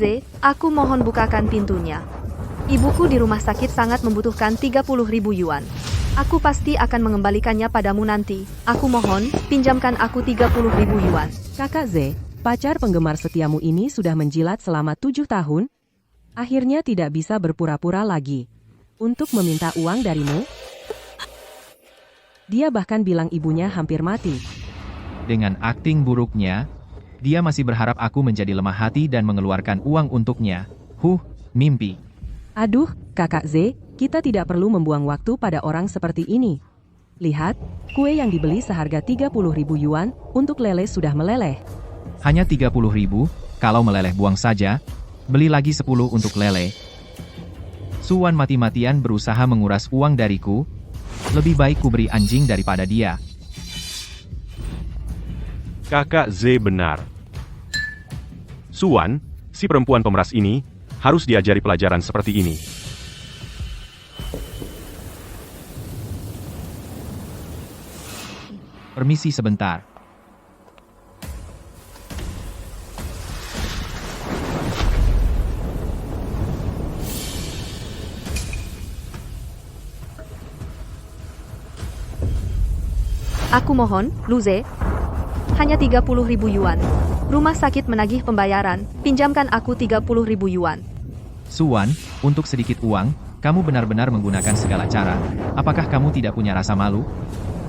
Luze, aku mohon bukakan pintunya. Ibuku di rumah sakit sangat membutuhkan 30.000 yuan. Aku pasti akan mengembalikannya padamu nanti. Aku mohon, pinjamkan aku 30.000 yuan. Kakak Z, pacar penggemar setiamu ini sudah menjilat selama 7 tahun. Akhirnya tidak bisa berpura-pura lagi. Untuk meminta uang darimu? Dia bahkan bilang ibunya hampir mati. Dengan akting buruknya, dia masih berharap aku menjadi lemah hati dan mengeluarkan uang untuknya. Mimpi. Aduh, Kakak Z, kita tidak perlu membuang waktu pada orang seperti ini. Lihat, kue yang dibeli seharga 30.000 yuan, untuk lele sudah meleleh. Hanya 30.000, kalau meleleh buang saja. Beli lagi 10 untuk lele. Suwan mati-matian berusaha menguras uang dariku. Lebih baik ku beri anjing daripada dia. Kakak Z benar. Suwan, si perempuan pemeras ini, harus diajari pelajaran seperti ini. Permisi sebentar. Aku mohon, Luze. Hanya 30.000 yuan. Rumah sakit menagih pembayaran, pinjamkan aku 30.000 yuan. Suwan, untuk sedikit uang, kamu benar-benar menggunakan segala cara. Apakah kamu tidak punya rasa malu?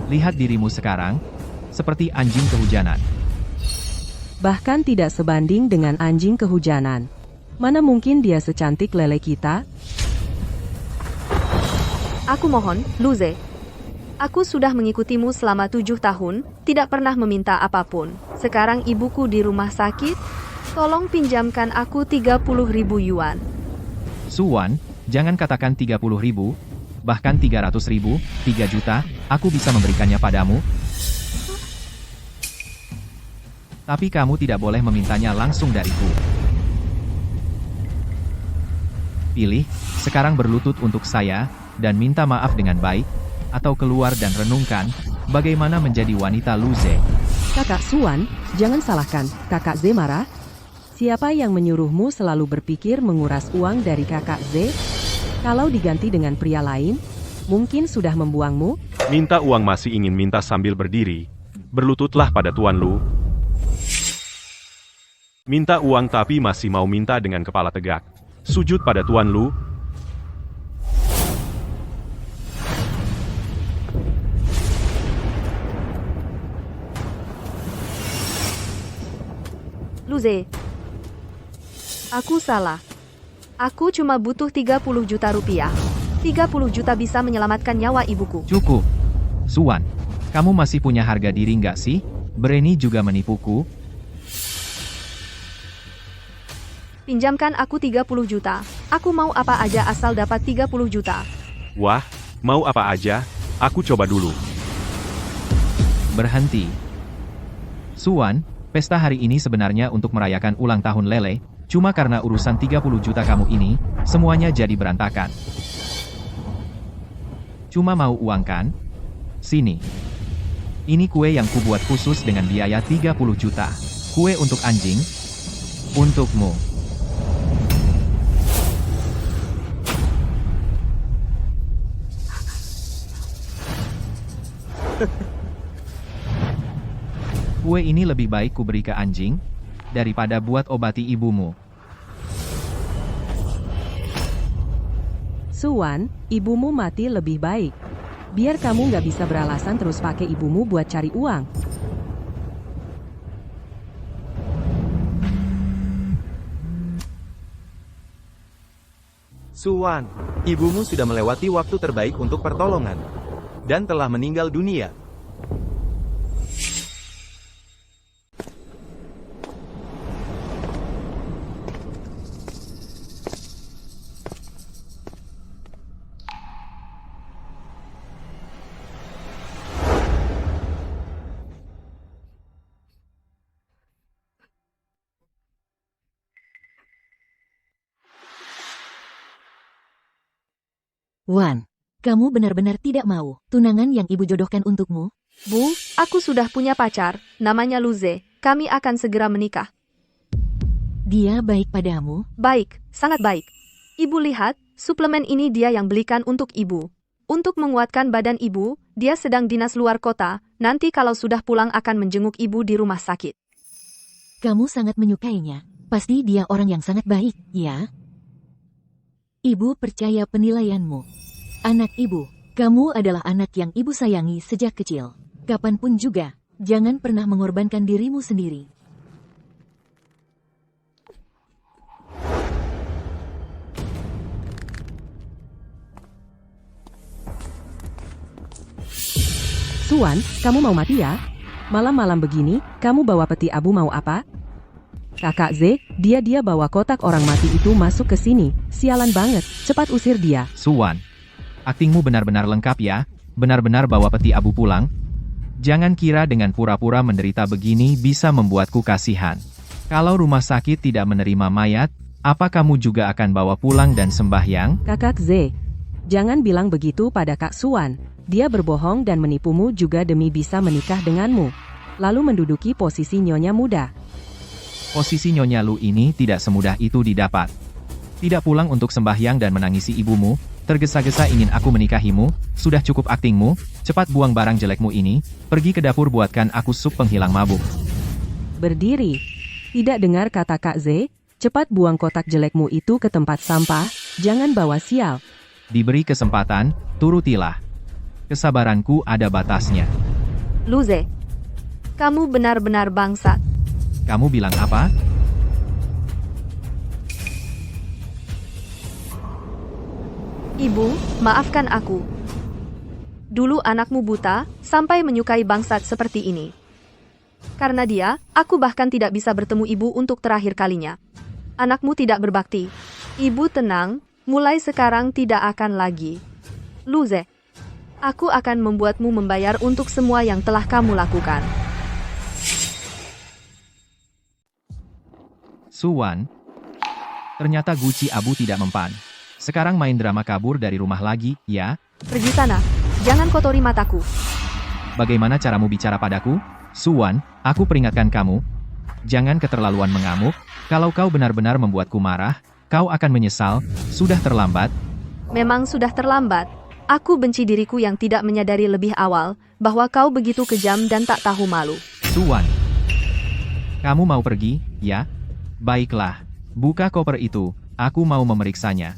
Lihat dirimu sekarang, seperti anjing kehujanan. Bahkan tidak sebanding dengan anjing kehujanan. Mana mungkin dia secantik lele kita? Aku mohon, Luze. Aku sudah mengikutimu selama 7 tahun, tidak pernah meminta apapun. Sekarang ibuku di rumah sakit, tolong pinjamkan aku 30.000 yuan. Suwan, jangan katakan 30.000, bahkan 300.000, 3 juta, aku bisa memberikannya padamu. Tapi kamu tidak boleh memintanya langsung dariku. Pilih, sekarang berlutut untuk saya, dan minta maaf dengan baik, atau keluar dan renungkan, bagaimana menjadi wanita Luze. Kakak Suwan, jangan salahkan, Kakak Z marah. Siapa yang menyuruhmu selalu berpikir menguras uang dari Kakak Z? Kalau diganti dengan pria lain, mungkin sudah membuangmu? Minta uang masih ingin minta sambil berdiri. Berlututlah pada Tuan Lu. Minta uang tapi masih mau minta dengan kepala tegak. Sujud pada Tuan Lu. Luze. Aku salah. Aku cuma butuh 30 juta rupiah. 30 juta bisa menyelamatkan nyawa ibuku. Cukup. Suwan, kamu masih punya harga diri nggak sih? Berani juga menipuku? Pinjamkan aku 30 juta. Aku mau apa aja asal dapat 30 juta. Wah, mau apa aja? Aku coba dulu. Berhenti. Suwan, pesta hari ini sebenarnya untuk merayakan ulang tahun lele, cuma karena urusan 30 juta kamu ini, semuanya jadi berantakan. Cuma mau uang kan? Sini. Ini kue yang kubuat khusus dengan biaya 30 juta. Kue untuk anjing. Untukmu. Kue ini lebih baik kuberi ke anjing, daripada buat obati ibumu. Suwan, ibumu mati lebih baik. Biar kamu nggak bisa beralasan terus pakai ibumu buat cari uang. Suwan, ibumu sudah melewati waktu terbaik untuk pertolongan. Dan telah meninggal dunia. Wan, kamu benar-benar tidak mau tunangan yang ibu jodohkan untukmu? Bu, aku sudah punya pacar, namanya Luze. Kami akan segera menikah. Dia baik padamu? Baik, sangat baik. Ibu lihat, suplemen ini dia yang belikan untuk ibu. Untuk menguatkan badan ibu, dia sedang dinas luar kota, nanti kalau sudah pulang akan menjenguk ibu di rumah sakit. Kamu sangat menyukainya. Pasti dia orang yang sangat baik, ya? Ibu percaya penilaianmu. Anak ibu, kamu adalah anak yang ibu sayangi sejak kecil. Kapanpun juga, jangan pernah mengorbankan dirimu sendiri. Suan, kamu mau mati ya? Malam-malam begini, kamu bawa peti abu mau apa? Kakak Z, dia bawa kotak orang mati itu masuk ke sini. Sialan banget, cepat usir dia. Suwan, aktingmu benar-benar lengkap ya, benar-benar bawa peti abu pulang. Jangan kira dengan pura-pura menderita begini bisa membuatku kasihan. Kalau rumah sakit tidak menerima mayat, apa kamu juga akan bawa pulang dan sembahyang? Kakak Z, jangan bilang begitu pada Kak Suan. Dia berbohong dan menipumu juga demi bisa menikah denganmu. Lalu menduduki posisi nyonya muda. Posisi Nyonya Lu ini tidak semudah itu didapat. Tidak pulang untuk sembahyang dan menangisi ibumu, tergesa-gesa ingin aku menikahimu, sudah cukup aktingmu, cepat buang barang jelekmu ini, pergi ke dapur buatkan aku sup penghilang mabuk. Berdiri. Tidak dengar kata Kak Z, cepat buang kotak jelekmu itu ke tempat sampah, jangan bawa sial. Diberi kesempatan, turutilah. Kesabaranku ada batasnya. Luze, kamu benar-benar bangsat. Kamu bilang apa? Ibu, maafkan aku. Dulu anakmu buta, sampai menyukai bangsat seperti ini. Karena dia, aku bahkan tidak bisa bertemu ibu untuk terakhir kalinya. Anakmu tidak berbakti. Ibu tenang, mulai sekarang tidak akan lagi. Luze, aku akan membuatmu membayar untuk semua yang telah kamu lakukan. Suwan, ternyata Guci Abu tidak mempan. Sekarang main drama kabur dari rumah lagi, ya? Pergi sana, jangan kotori mataku. Bagaimana caramu bicara padaku? Suwan, aku peringatkan kamu. Jangan keterlaluan mengamuk. Kalau kau benar-benar membuatku marah, kau akan menyesal. Sudah terlambat. Memang sudah terlambat. Aku benci diriku yang tidak menyadari lebih awal bahwa kau begitu kejam dan tak tahu malu. Suwan, kamu mau pergi, ya? Baiklah, buka koper itu, aku mau memeriksanya.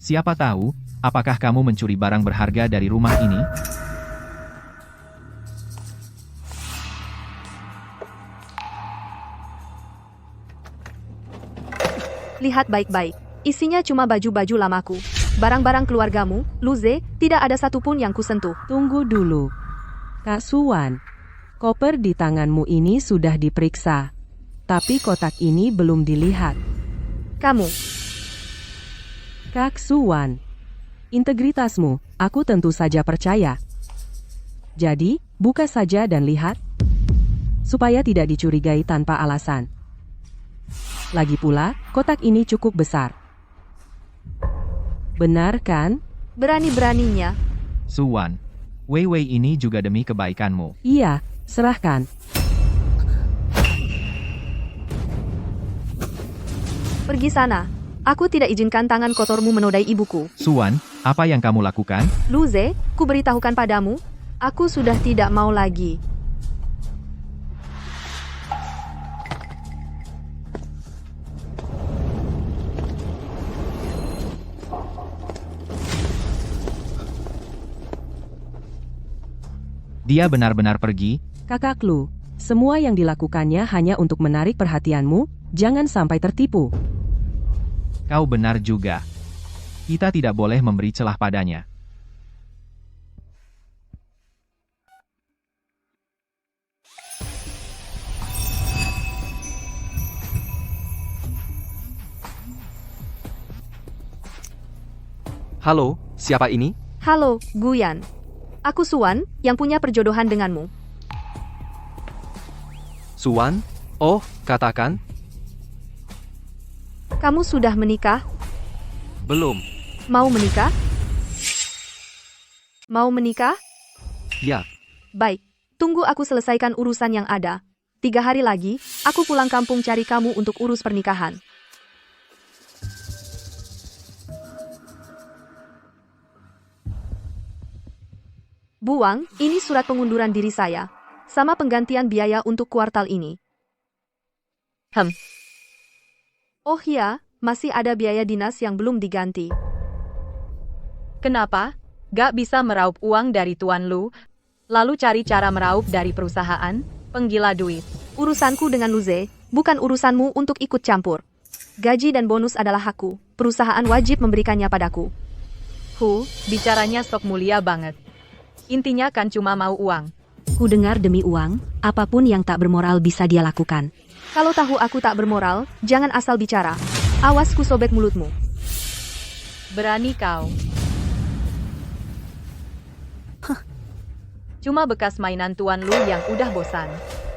Siapa tahu, apakah kamu mencuri barang berharga dari rumah ini? Lihat baik-baik, isinya cuma baju-baju lamaku. Barang-barang keluargamu, Luze, tidak ada satupun yang kusentuh. Tunggu dulu. Kak Suwan, koper di tanganmu ini sudah diperiksa. Tapi kotak ini belum dilihat. Kamu, Kak Suwan, integritasmu, aku tentu saja percaya. Jadi, buka saja dan lihat. Supaya tidak dicurigai tanpa alasan. Lagi pula, kotak ini cukup besar. Benar kan? berani-beraninya. Suwan, Wei ini juga demi kebaikanmu. Iya, serahkan. Pergi sana. Aku tidak izinkan tangan kotormu menodai ibuku. Suwan, apa yang kamu lakukan? Luze, ku beritahukan padamu, aku sudah tidak mau lagi. Dia benar-benar pergi. Kakak Lu, semua yang dilakukannya hanya untuk menarik perhatianmu, jangan sampai tertipu. Kau benar juga. Kita tidak boleh memberi celah padanya. Halo, siapa ini? Halo, Guyan. Aku Suwan, yang punya perjodohan denganmu. Suwan? Oh, katakan. Kamu sudah menikah? Belum. Mau menikah? Mau menikah? Ya, Baik, tunggu aku selesaikan urusan yang ada. 3 hari lagi, aku pulang kampung cari kamu untuk urus pernikahan. Buang, ini surat pengunduran diri saya. Sama penggantian biaya untuk kuartal ini. Oh iya, masih ada biaya dinas yang belum diganti. Kenapa? Gak bisa meraup uang dari Tuan Lu, lalu cari cara meraup dari perusahaan? Penggila duit. Urusanku dengan Luze, bukan urusanmu untuk ikut campur. Gaji dan bonus adalah hakku. Perusahaan wajib memberikannya padaku. Bicaranya sok mulia banget. Intinya kan cuma mau uang. Ku dengar demi uang, apapun yang tak bermoral bisa dia lakukan. Kalau tahu aku tak bermoral, jangan asal bicara. Awas ku sobek mulutmu. Berani kau. Cuma bekas mainan Tuan Lu yang udah bosan.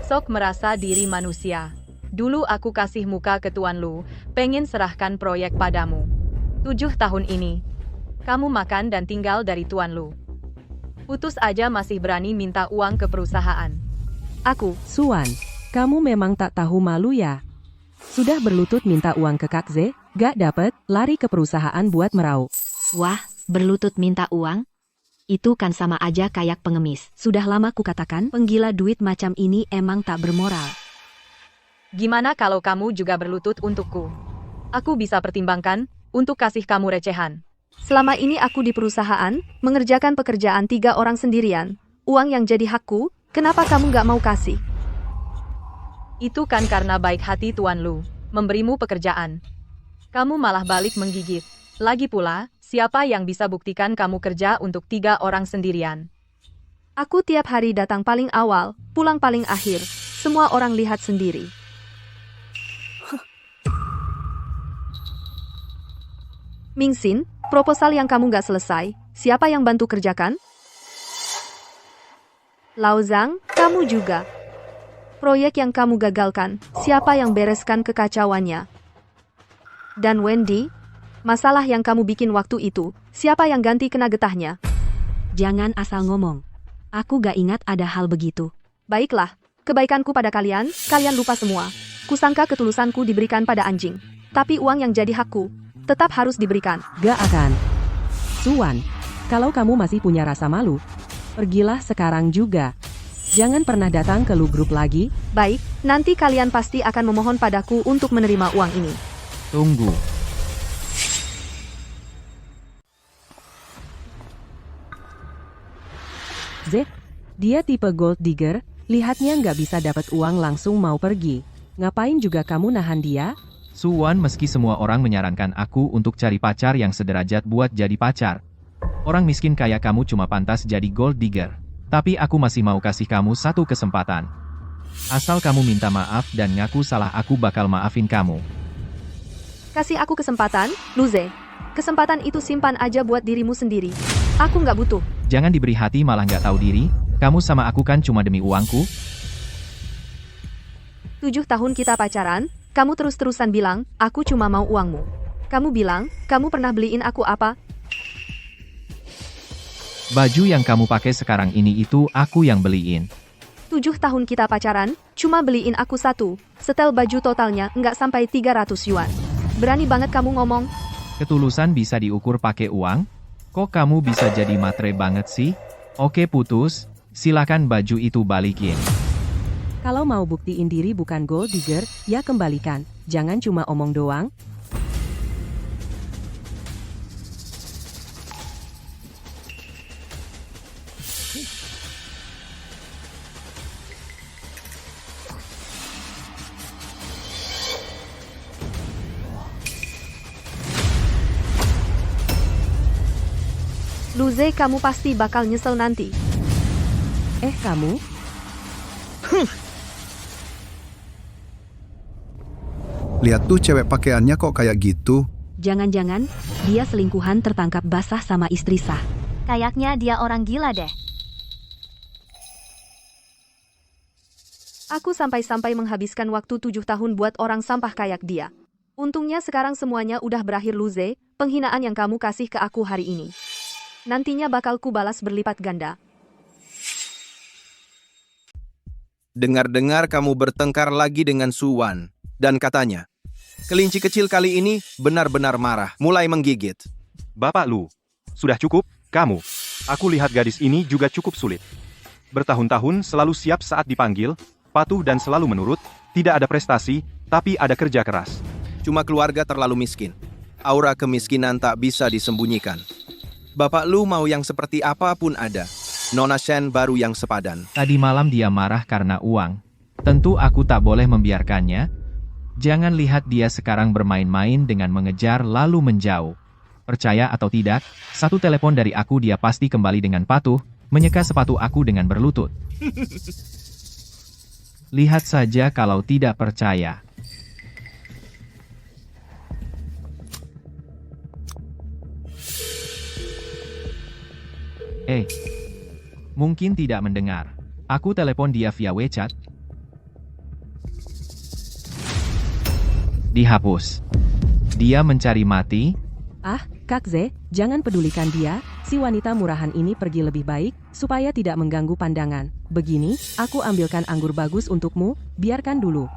Sok merasa diri manusia. Dulu aku kasih muka ke Tuan Lu, pengen serahkan proyek padamu. 7 tahun ini. Kamu makan dan tinggal dari Tuan Lu. Putus aja masih berani minta uang ke perusahaan. Aku, Suan, kamu memang tak tahu malu ya? Sudah berlutut minta uang ke Kak Z, gak dapet, lari ke perusahaan buat meraup. Wah, berlutut minta uang? Itu kan sama aja kayak pengemis. Sudah lama ku katakan, penggila duit macam ini emang tak bermoral. Gimana kalau kamu juga berlutut untukku? Aku bisa pertimbangkan, untuk kasih kamu recehan. selama ini aku di perusahaan, mengerjakan pekerjaan 3 orang sendirian. Uang yang jadi hakku, kenapa kamu gak mau kasih? Itu kan karena baik hati Tuan Lu, memberimu pekerjaan. Kamu malah balik menggigit. Lagi pula, siapa yang bisa buktikan kamu kerja untuk 3 orang sendirian? Aku tiap hari datang paling awal, pulang paling akhir. Semua orang lihat sendiri. Mingxin, proposal yang kamu gak selesai, siapa yang bantu kerjakan? Lao Zhang, kamu juga. Proyek yang kamu gagalkan, siapa yang bereskan kekacauannya? Dan Wendy, masalah yang kamu bikin waktu itu, siapa yang ganti kena getahnya? Jangan asal ngomong. Aku gak ingat ada hal begitu. Baiklah, kebaikanku pada kalian, kalian lupa semua. Kusangka ketulusanku diberikan pada anjing. Tapi uang yang jadi hakku, tetap harus diberikan. Gak akan. Suan, kalau kamu masih punya rasa malu, pergilah sekarang juga. Jangan pernah datang ke Lu Group lagi. Baik, nanti kalian pasti akan memohon padaku untuk menerima uang ini. Tunggu. Z, dia tipe gold digger, lihatnya nggak bisa dapat uang langsung mau pergi. Ngapain juga kamu nahan dia? Suwan, meski semua orang menyarankan aku untuk cari pacar yang sederajat buat jadi pacar. Orang miskin kayak kamu cuma pantas jadi gold digger. Tapi aku masih mau kasih kamu satu kesempatan. Asal kamu minta maaf dan ngaku salah, aku bakal maafin kamu. Kasih aku kesempatan, Luze. Kesempatan itu simpan aja buat dirimu sendiri. Aku nggak butuh. Jangan diberi hati malah nggak tahu diri. Kamu sama aku kan cuma demi uangku. 7 tahun kita pacaran, kamu terus-terusan bilang, aku cuma mau uangmu. Kamu bilang, kamu pernah beliin aku apa? Baju yang kamu pakai sekarang ini itu aku yang beliin. 7 tahun kita pacaran, cuma beliin aku satu. Setel baju totalnya nggak sampai 300 yuan. Berani banget kamu ngomong. Ketulusan bisa diukur pakai uang? Kok kamu bisa jadi matre banget sih? Oke putus, silakan baju itu balikin. Kalau mau buktiin diri bukan gold digger, ya kembalikan. Jangan cuma omong doang. Luze, kamu pasti bakal nyesel nanti. Kamu? Lihat tuh cewek pakaiannya kok kayak gitu. Jangan-jangan, dia selingkuhan tertangkap basah sama istri sah. Kayaknya dia orang gila deh. Aku sampai-sampai menghabiskan waktu 7 tahun buat orang sampah kayak dia. Untungnya sekarang semuanya udah berakhir Luze, penghinaan yang kamu kasih ke aku hari ini. Nantinya bakal ku balas berlipat ganda. Dengar-dengar kamu bertengkar lagi dengan Suwan. Dan katanya, kelinci kecil kali ini benar-benar marah, mulai menggigit. Bapak Lu, sudah cukup, kamu. Aku lihat gadis ini juga cukup sulit. Bertahun-tahun selalu siap saat dipanggil, patuh dan selalu menurut, tidak ada prestasi, tapi ada kerja keras. Cuma keluarga terlalu miskin. Aura kemiskinan tak bisa disembunyikan. Bapak Lu mau yang seperti apapun ada. Nona Shen baru yang sepadan. Tadi malam dia marah karena uang. Tentu aku tak boleh membiarkannya. Jangan lihat dia sekarang bermain-main dengan mengejar lalu menjauh. Percaya atau tidak, satu telepon dari aku dia pasti kembali dengan patuh, menyeka sepatu aku dengan berlutut. Lihat saja kalau tidak percaya. Mungkin tidak mendengar. Aku telepon dia via WeChat. Dihapus. Dia mencari mati. Ah, Kak Z, jangan pedulikan dia, si wanita murahan ini pergi lebih baik, supaya tidak mengganggu pandangan. Begini, aku ambilkan anggur bagus untukmu, biarkan dulu.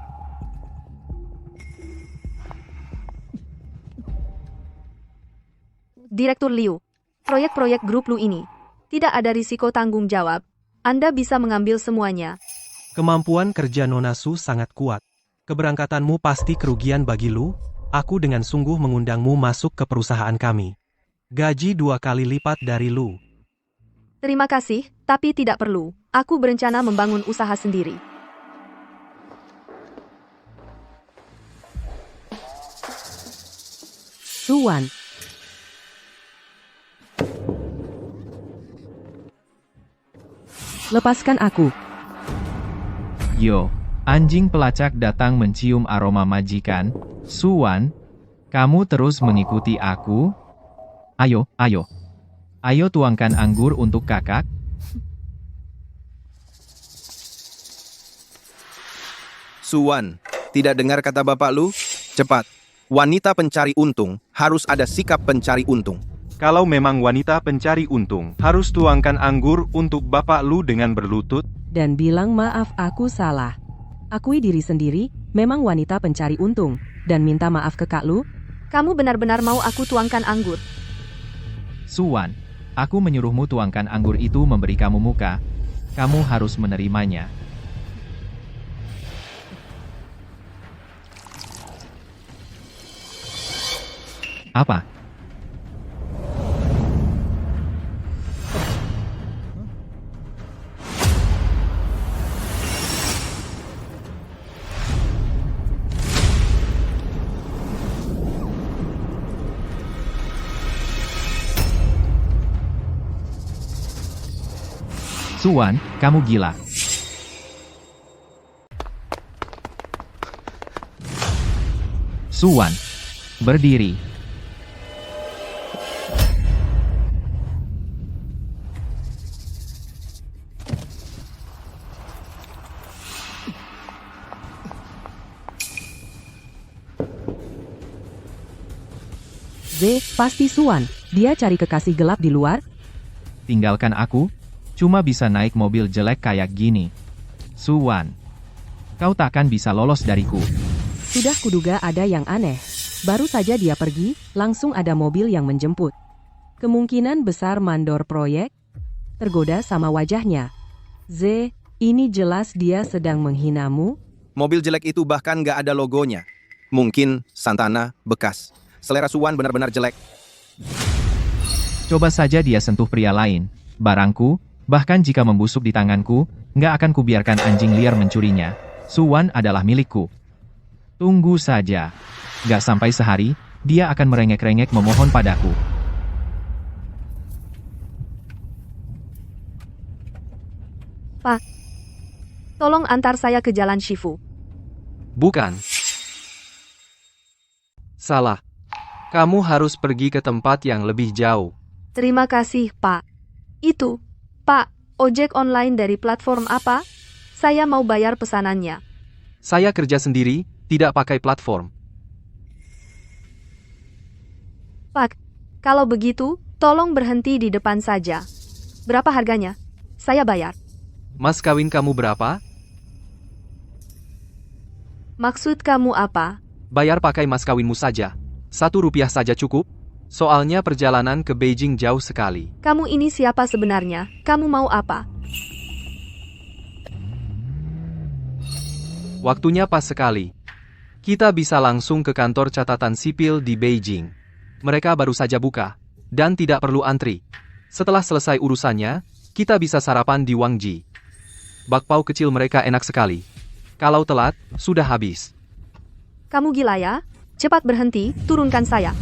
Direktur Liu, proyek-proyek grup Lu ini tidak ada risiko tanggung jawab. Anda bisa mengambil semuanya. Kemampuan kerja Nona Su sangat kuat. Keberangkatanmu pasti kerugian bagi Lu. Aku dengan sungguh mengundangmu masuk ke perusahaan kami. Gaji 2 kali lipat dari Lu. Terima kasih, tapi tidak perlu. Aku berencana membangun usaha sendiri. Suwan. Lepaskan aku. Yo, anjing pelacak datang mencium aroma majikan. Suwan, kamu terus mengikuti aku? Ayo, ayo. Ayo tuangkan anggur untuk kakak. Suwan, tidak dengar kata Bapak Lu? Cepat. Wanita pencari untung, harus ada sikap pencari untung. Kalau memang wanita pencari untung, harus tuangkan anggur untuk Bapak Lu dengan berlutut. Dan bilang maaf aku salah. Akui diri sendiri, memang wanita pencari untung. Dan minta maaf ke Kak Lu? Kamu benar-benar mau aku tuangkan anggur? Suwan, aku menyuruhmu tuangkan anggur itu memberi kamu muka. Kamu harus menerimanya. Apa? Suwan, kamu gila. Suwan, berdiri. Z, pasti Suwan. Dia cari kekasih gelap di luar? Tinggalkan aku. Cuma bisa naik mobil jelek kayak gini. Suwan, kau takkan bisa lolos dariku. Sudah kuduga ada yang aneh. Baru saja dia pergi, langsung ada mobil yang menjemput. Kemungkinan besar mandor proyek. Tergoda sama wajahnya. Z, ini jelas dia sedang menghinamu. Mobil jelek itu bahkan gak ada logonya. Mungkin Santana bekas. Selera Suwan benar-benar jelek. Coba saja dia sentuh pria lain. Barangku, bahkan jika membusuk di tanganku, nggak akan kubiarkan anjing liar mencurinya. Suwan adalah milikku. Tunggu saja. Nggak sampai sehari, dia akan merengek-rengek memohon padaku. Pak, tolong antar saya ke Jalan Shifu. Bukan. Salah. Kamu harus pergi ke tempat yang lebih jauh. Terima kasih, Pak. Itu, Pak, ojek online dari platform apa? Saya mau bayar pesanannya. Saya kerja sendiri, tidak pakai platform. Pak, kalau begitu, tolong berhenti di depan saja. Berapa harganya? Saya bayar. Mas kawin kamu berapa? Maksud kamu apa? Bayar pakai mas kawinmu saja. 1 rupiah saja cukup. Soalnya perjalanan ke Beijing jauh sekali. Kamu ini siapa sebenarnya? Kamu mau apa? Waktunya pas sekali. Kita bisa langsung ke kantor catatan sipil di Beijing. Mereka baru saja buka, dan tidak perlu antri. Setelah selesai urusannya, kita bisa sarapan di Wangji. Bakpao kecil mereka enak sekali. Kalau telat, sudah habis. Kamu gila ya? Cepat berhenti, turunkan saya.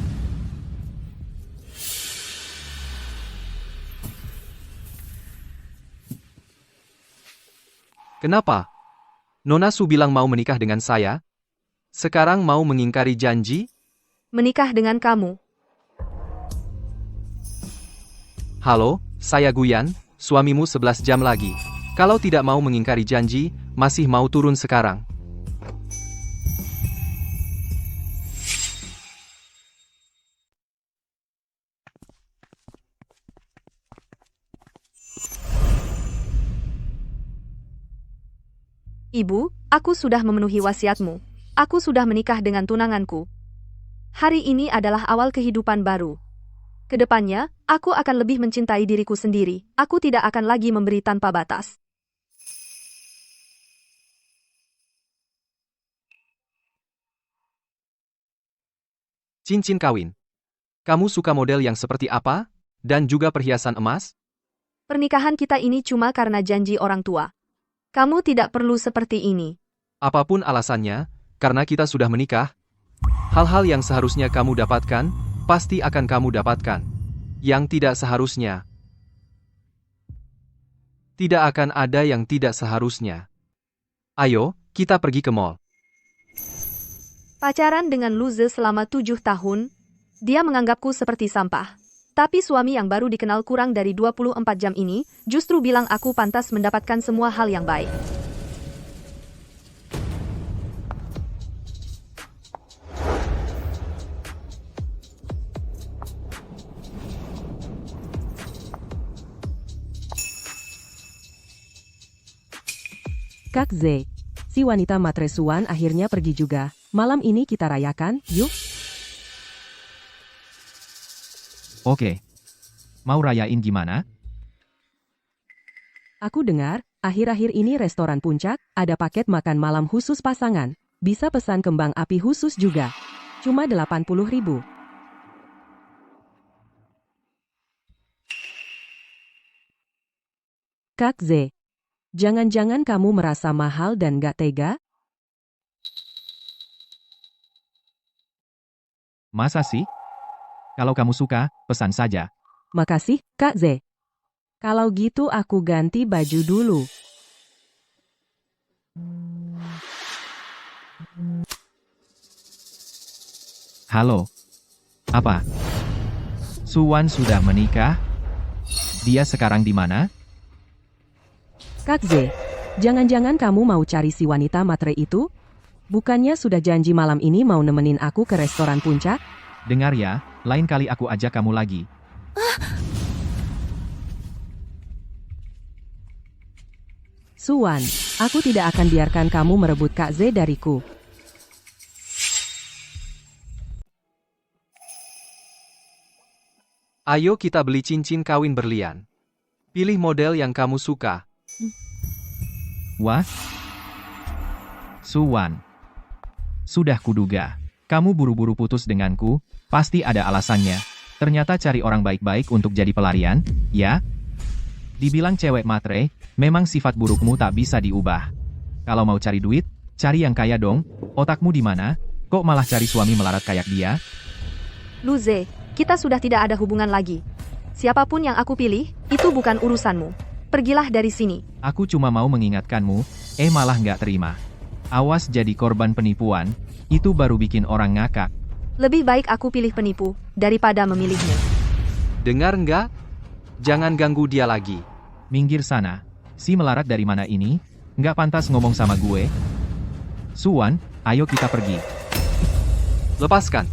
Kenapa? Nona Su bilang mau menikah dengan saya? Sekarang mau mengingkari janji? Menikah dengan kamu. Halo, saya Guyan, suamimu 11 jam lagi. Kalau tidak mau mengingkari janji, masih mau turun sekarang. Ibu, aku sudah memenuhi wasiatmu. Aku sudah menikah dengan tunanganku. Hari ini adalah awal kehidupan baru. Kedepannya, aku akan lebih mencintai diriku sendiri. Aku tidak akan lagi memberi tanpa batas. Cincin kawin. Kamu suka model yang seperti apa? Dan juga perhiasan emas? Pernikahan kita ini cuma karena janji orang tua. Kamu tidak perlu seperti ini. Apapun alasannya, karena kita sudah menikah, hal-hal yang seharusnya kamu dapatkan, pasti akan kamu dapatkan. Yang tidak seharusnya, tidak akan ada yang tidak seharusnya. Ayo, kita pergi ke mall. Pacaran dengan Luze selama 7 tahun, dia menganggapku seperti sampah. Tapi suami yang baru dikenal kurang dari 24 jam ini, justru bilang aku pantas mendapatkan semua hal yang baik. Kak Z, si wanita matre Suwan akhirnya pergi juga. Malam ini kita rayakan, yuk. Oke. Mau rayain gimana? Aku dengar, akhir-akhir ini restoran Puncak ada paket makan malam khusus pasangan. Bisa pesan kembang api khusus juga. Cuma 80.000. Kak Z, jangan-jangan kamu merasa mahal dan gak tega? Masa sih? Kalau kamu suka, pesan saja. Makasih, Kak Z. Kalau gitu aku ganti baju dulu. Halo. Apa? Suwan sudah menikah? Dia sekarang di mana? Kak Z, jangan-jangan kamu mau cari si wanita matre itu? Bukannya sudah janji malam ini mau nemenin aku ke restoran Puncak? Dengar ya, lain kali aku ajak kamu lagi. Suwan, aku tidak akan biarkan kamu merebut Kak Z dariku. Ayo kita beli cincin kawin berlian. Pilih model yang kamu suka. Wah? Suwan. Sudah kuduga. Kamu buru-buru putus denganku, pasti ada alasannya. Ternyata cari orang baik-baik untuk jadi pelarian, ya? Dibilang cewek matre, memang sifat burukmu tak bisa diubah. Kalau mau cari duit, cari yang kaya dong. Otakmu di mana? Kok malah cari suami melarat kayak dia? Luze, kita sudah tidak ada hubungan lagi. Siapapun yang aku pilih, itu bukan urusanmu. Pergilah dari sini. Aku cuma mau mengingatkanmu, malah nggak terima. Awas jadi korban penipuan, itu baru bikin orang ngakak. Lebih baik aku pilih penipu, daripada memilihmu. Dengar nggak? Jangan ganggu dia lagi. Minggir sana. Si melarat dari mana ini? Nggak pantas ngomong sama gue. Suwan, ayo kita pergi. Lepaskan.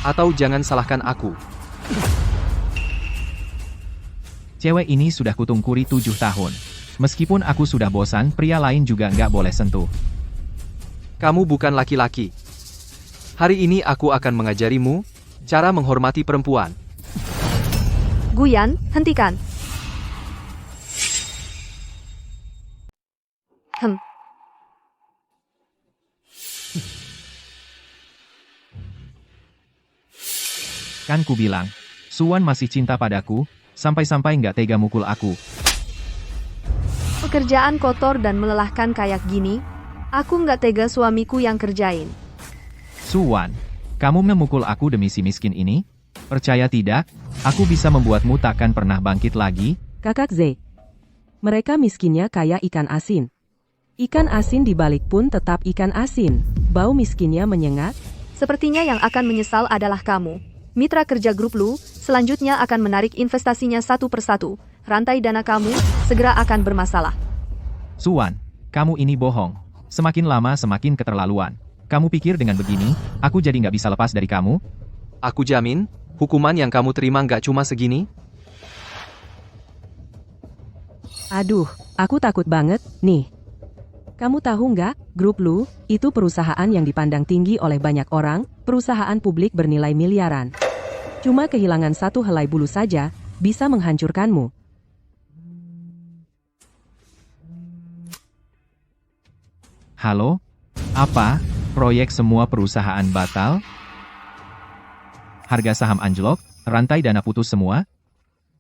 Atau jangan salahkan aku. Cewek ini sudah kutungkuri 7 tahun. Meskipun aku sudah bosan, pria lain juga nggak boleh sentuh. Kamu bukan laki-laki. Hari ini aku akan mengajarimu, Cara menghormati perempuan. Guyan, hentikan. Kan ku bilang, Suwan masih cinta padaku, sampai-sampai nggak tega mukul aku. Pekerjaan kotor dan melelahkan kayak gini, aku nggak tega suamiku yang kerjain. Suwan, kamu memukul aku demi si miskin ini? Percaya tidak, aku bisa membuatmu takkan pernah bangkit lagi. Kakak Z. Mereka miskinnya kayak ikan asin. Ikan asin dibalik pun tetap ikan asin. Bau miskinnya menyengat. Sepertinya yang akan menyesal adalah kamu. Mitra kerja grup Lu, selanjutnya akan menarik investasinya satu persatu. Rantai dana kamu segera akan bermasalah. Suwan, kamu ini bohong. Semakin lama semakin keterlaluan. Kamu pikir dengan begini, aku jadi nggak bisa lepas dari kamu? Aku jamin, hukuman yang kamu terima nggak cuma segini. Aduh, aku takut banget, nih. Kamu tahu nggak, grup Lu, itu perusahaan yang dipandang tinggi oleh banyak orang, perusahaan publik bernilai miliaran. Cuma kehilangan satu helai bulu saja, bisa menghancurkanmu. Halo? Apa? Proyek semua perusahaan batal? Harga saham anjlok? Rantai dana putus semua?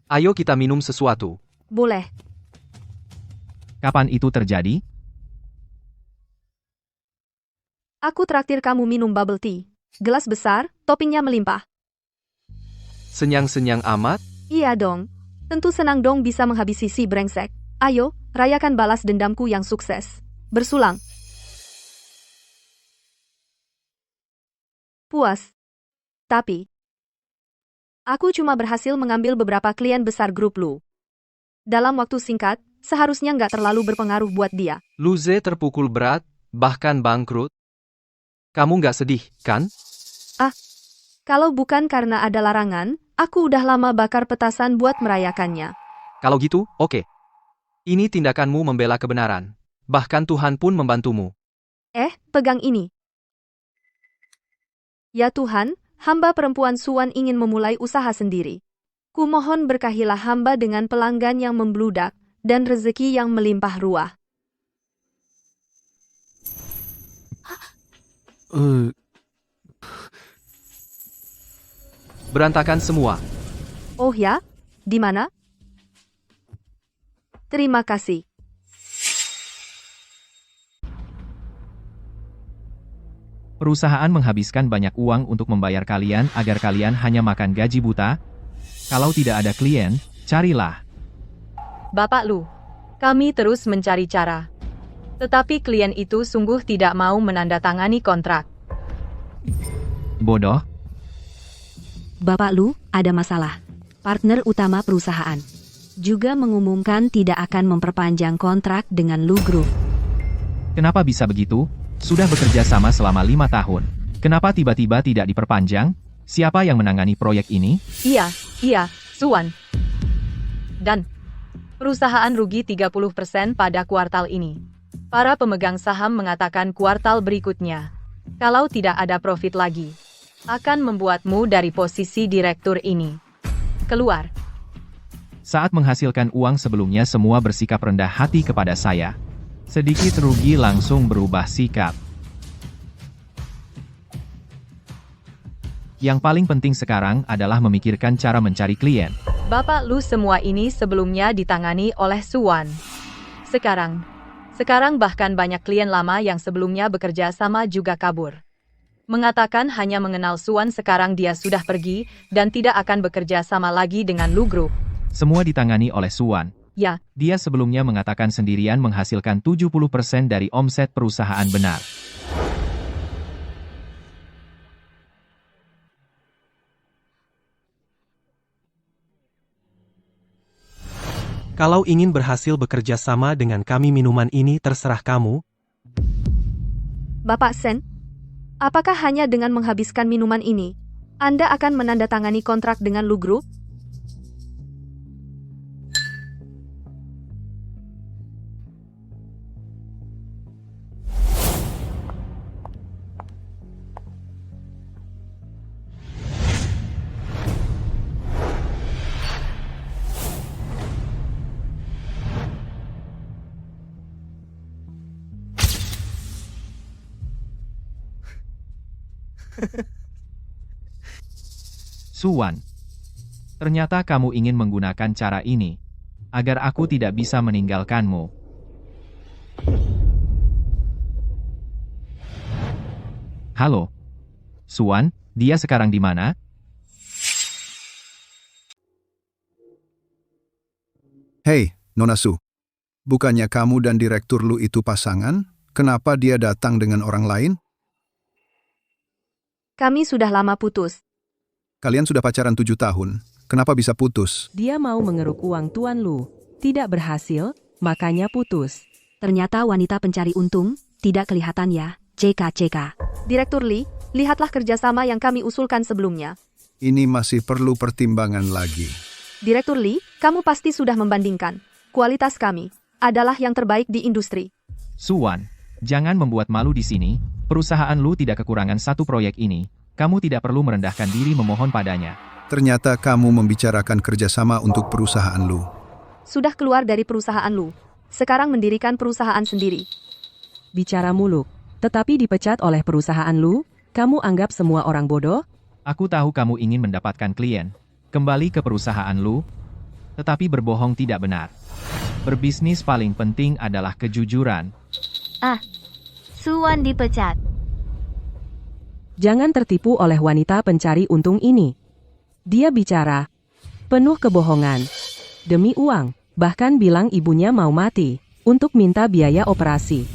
Ayo kita minum sesuatu. Boleh. Kapan itu terjadi? Aku traktir kamu minum bubble tea. Gelas besar, toppingnya melimpah. Senyang-senyang amat? Iya dong. Tentu senang dong bisa menghabisi si brengsek. Ayo, rayakan balas dendamku yang sukses. Bersulang. Puas. Tapi, aku cuma berhasil mengambil beberapa klien besar grup Lu. Dalam waktu singkat, seharusnya nggak terlalu berpengaruh buat dia. Luze terpukul berat, bahkan bangkrut. Kamu nggak sedih, kan? Kalau bukan karena ada larangan, aku udah lama bakar petasan buat merayakannya. Kalau gitu, oke. Ini tindakanmu membela kebenaran. Bahkan Tuhan pun membantumu. Pegang ini. Ya Tuhan, hamba perempuan Suwan ingin memulai usaha sendiri. Kumohon berkahilah hamba dengan pelanggan yang membludak, dan rezeki yang melimpah ruah. Berantakan semua. Oh ya? Di mana? Terima kasih. Perusahaan menghabiskan banyak uang untuk membayar kalian agar kalian hanya makan gaji buta. Kalau tidak ada klien, carilah. Bapak Lu, kami terus mencari cara. Tetapi klien itu sungguh tidak mau menandatangani kontrak. Bodoh. Bapak Lu, ada masalah. Partner utama perusahaan juga mengumumkan tidak akan memperpanjang kontrak dengan Lu Group. Kenapa bisa begitu? Sudah bekerja sama selama 5 tahun. Kenapa tiba-tiba tidak diperpanjang? Siapa yang menangani proyek ini? Iya, Suwan. Dan perusahaan rugi 30% pada kuartal ini. Para pemegang saham mengatakan kuartal berikutnya, kalau tidak ada profit lagi, akan membuatmu dari posisi direktur ini keluar. Saat menghasilkan uang sebelumnya semua bersikap rendah hati kepada saya. Sedikit rugi langsung berubah sikap. Yang paling penting sekarang adalah memikirkan cara mencari klien. Bapak Lu, semua ini sebelumnya ditangani oleh Suwan. Sekarang bahkan banyak klien lama yang sebelumnya bekerja sama juga kabur. Mengatakan hanya mengenal Suwan, sekarang dia sudah pergi dan tidak akan bekerja sama lagi dengan Lu Group. Semua ditangani oleh Suwan. Ya. Dia sebelumnya mengatakan sendirian menghasilkan 70% dari omset perusahaan benar. Kalau ingin berhasil bekerja sama dengan kami, minuman ini terserah kamu. Bapak Sen, apakah hanya dengan menghabiskan minuman ini, Anda akan menandatangani kontrak dengan Lu Group? Suwan, ternyata kamu ingin menggunakan cara ini agar aku tidak bisa meninggalkanmu. Halo, Suwan, dia sekarang di mana? Hei, Nona Su. Bukannya kamu dan Direktur Lu itu pasangan? Kenapa dia datang dengan orang lain? Kami sudah lama putus. Kalian sudah pacaran 7 tahun. Kenapa bisa putus? Dia mau mengeruk uang Tuan Lu. Tidak berhasil, makanya putus. Ternyata wanita pencari untung, tidak kelihatan ya, CK. Direktur Lee, lihatlah kerjasama yang kami usulkan sebelumnya. Ini masih perlu pertimbangan lagi. Direktur Lee, kamu pasti sudah membandingkan. Kualitas kami adalah yang terbaik di industri. Suwan, jangan membuat malu di sini. Perusahaan Lu tidak kekurangan satu proyek ini. Kamu tidak perlu merendahkan diri memohon padanya. Ternyata kamu membicarakan kerjasama untuk perusahaan Lu. Sudah keluar dari perusahaan Lu. Sekarang mendirikan perusahaan sendiri. Bicara muluk, tetapi dipecat oleh perusahaan Lu, kamu anggap semua orang bodoh? Aku tahu kamu ingin mendapatkan klien. Kembali ke perusahaan Lu. Tetapi berbohong tidak benar. Berbisnis paling penting adalah kejujuran. Suwan dipecat. Jangan tertipu oleh wanita pencari untung ini. Dia bicara penuh kebohongan. Demi uang, bahkan bilang ibunya mau mati untuk minta biaya operasi.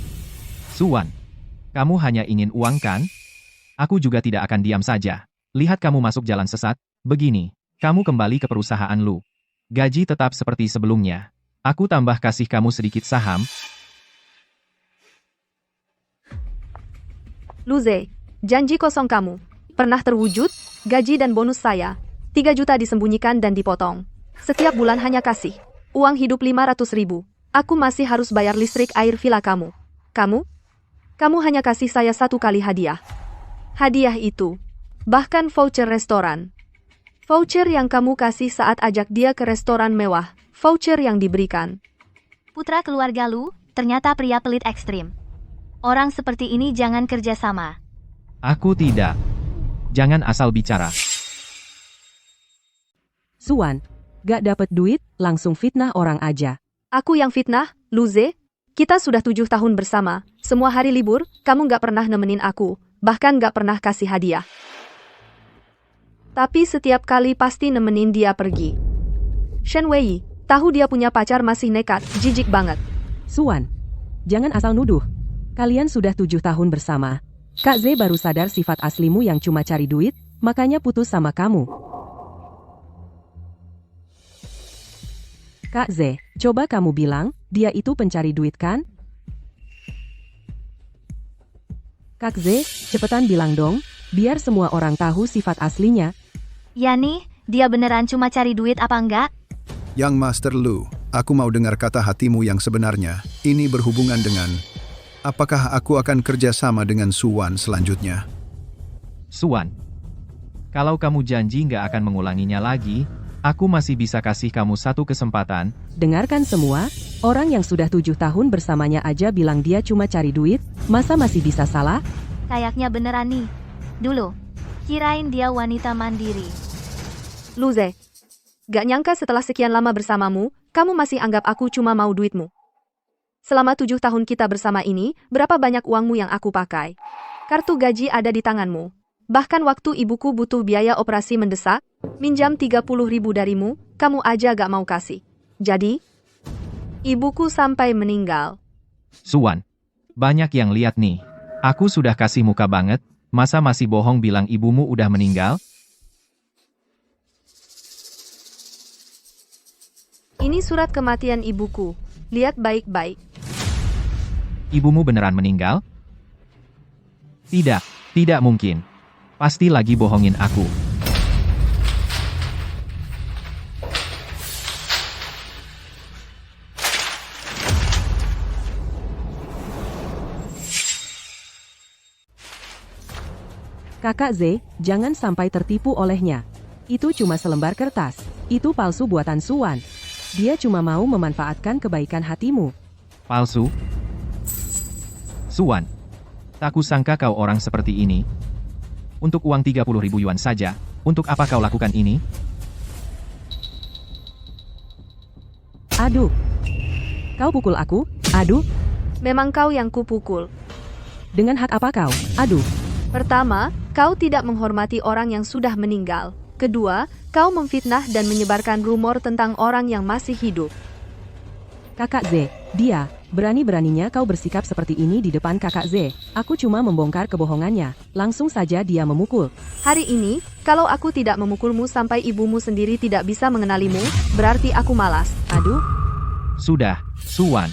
Suwan, kamu hanya ingin uang kan? Aku juga tidak akan diam saja. Lihat kamu masuk jalan sesat. Begini, kamu kembali ke perusahaan Lu. Gaji tetap seperti sebelumnya. Aku tambah kasih kamu sedikit saham. Luze, janji kosong kamu pernah terwujud? Gaji dan bonus saya 3 juta disembunyikan dan dipotong. Setiap bulan hanya kasih uang hidup 500.000. Aku masih harus bayar listrik air villa kamu. Kamu hanya kasih saya 1 kali hadiah. Hadiah itu bahkan voucher restoran. Voucher yang kamu kasih saat ajak dia ke restoran mewah. Voucher yang diberikan. Putra keluarga Lu, ternyata pria pelit ekstrim. Orang seperti ini jangan kerja sama. Aku tidak. Jangan asal bicara. Suwan, gak dapet duit, langsung fitnah orang aja. Aku yang fitnah, Luze? Kita sudah 7 tahun bersama. Semua hari libur, kamu gak pernah nemenin aku. Bahkan gak pernah kasih hadiah. Tapi setiap kali pasti nemenin dia pergi. Shen Wei, tahu dia punya pacar masih nekat, jijik banget. Suwan, jangan asal nuduh. Kalian sudah 7 tahun bersama. Kak Z baru sadar sifat aslimu yang cuma cari duit, makanya putus sama kamu. Kak Z, coba kamu bilang, dia itu pencari duit kan? Kak Z, cepetan bilang dong, biar semua orang tahu sifat aslinya. Yani, dia beneran cuma cari duit apa enggak? Yang Master Lu, aku mau dengar kata hatimu yang sebenarnya. Ini berhubungan dengan... Apakah aku akan kerja sama dengan Suwan selanjutnya? Suwan, kalau kamu janji nggak akan mengulanginya lagi, aku masih bisa kasih kamu 1 kesempatan. Dengarkan semua, orang yang sudah 7 tahun bersamanya aja bilang dia cuma cari duit, masa masih bisa salah? Kayaknya beneran nih. Dulu, kirain dia wanita mandiri. Luze, gak nyangka setelah sekian lama bersamamu, kamu masih anggap aku cuma mau duitmu. Selama 7 tahun kita bersama ini, berapa banyak uangmu yang aku pakai? Kartu gaji ada di tanganmu. Bahkan waktu ibuku butuh biaya operasi mendesak, minjam 30.000 darimu, kamu aja gak mau kasih. Jadi, ibuku sampai meninggal. Suwan, banyak yang lihat nih. Aku sudah kasih muka banget, masa masih bohong bilang ibumu udah meninggal? Ini surat kematian ibuku. Lihat baik-baik. Ibumu beneran meninggal? Tidak, tidak mungkin. Pasti lagi bohongin aku. Kakak Z, jangan sampai tertipu olehnya. Itu cuma selembar kertas. Itu palsu buatan Suwan. Dia cuma mau memanfaatkan kebaikan hatimu. Palsu? Suwan, tak kusangka kau orang seperti ini. Untuk uang 30.000 yuan saja, untuk apa kau lakukan ini? Aduh. Kau pukul aku? Aduh. Memang kau yang kupukul. Dengan hak apa kau? Aduh. Pertama, kau tidak menghormati orang yang sudah meninggal. Kedua, kau memfitnah dan menyebarkan rumor tentang orang yang masih hidup. Kakak Z, dia, berani-beraninya kau bersikap seperti ini di depan kakak Z. Aku cuma membongkar kebohongannya. Langsung saja dia memukul. Hari ini, kalau aku tidak memukulmu sampai ibumu sendiri tidak bisa mengenalimu, berarti aku malas. Aduh. Sudah, Suwan.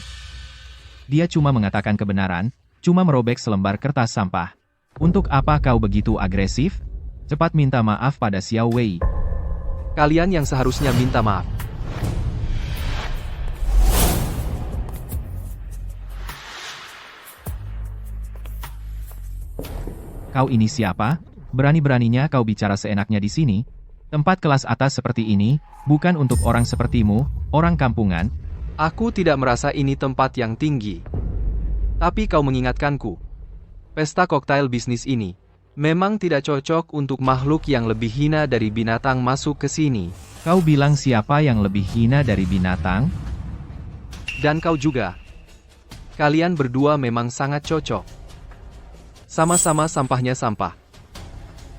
Dia cuma mengatakan kebenaran, cuma merobek selembar kertas sampah. Untuk apa kau begitu agresif? Cepat minta maaf pada Xiao Wei. Kalian yang seharusnya minta maaf. Kau ini siapa? Berani-beraninya kau bicara seenaknya di sini? Tempat kelas atas seperti ini, bukan untuk orang sepertimu, orang kampungan. Aku tidak merasa ini tempat yang tinggi. Tapi kau mengingatkanku. Pesta koktail bisnis ini memang tidak cocok untuk makhluk yang lebih hina dari binatang masuk ke sini. Kau bilang siapa yang lebih hina dari binatang? Dan kau juga. Kalian berdua memang sangat cocok. Sama-sama sampahnya sampah.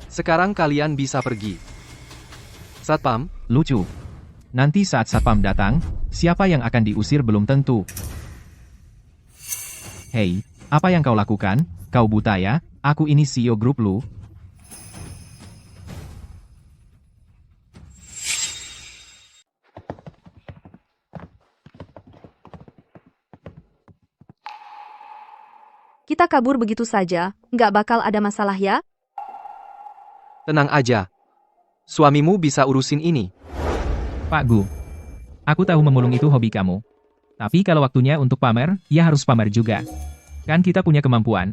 Sekarang kalian bisa pergi. Satpam, lucu. Nanti saat Satpam datang, siapa yang akan diusir belum tentu. Hei, apa yang kau lakukan? Kau buta ya? Aku ini CEO grup lu. Kita kabur begitu saja, nggak bakal ada masalah ya? tenang aja. Suamimu bisa urusin ini. Pak Gu, aku tahu memulung itu hobi kamu. Tapi kalau waktunya untuk pamer, ya harus pamer juga. Kan kita punya kemampuan.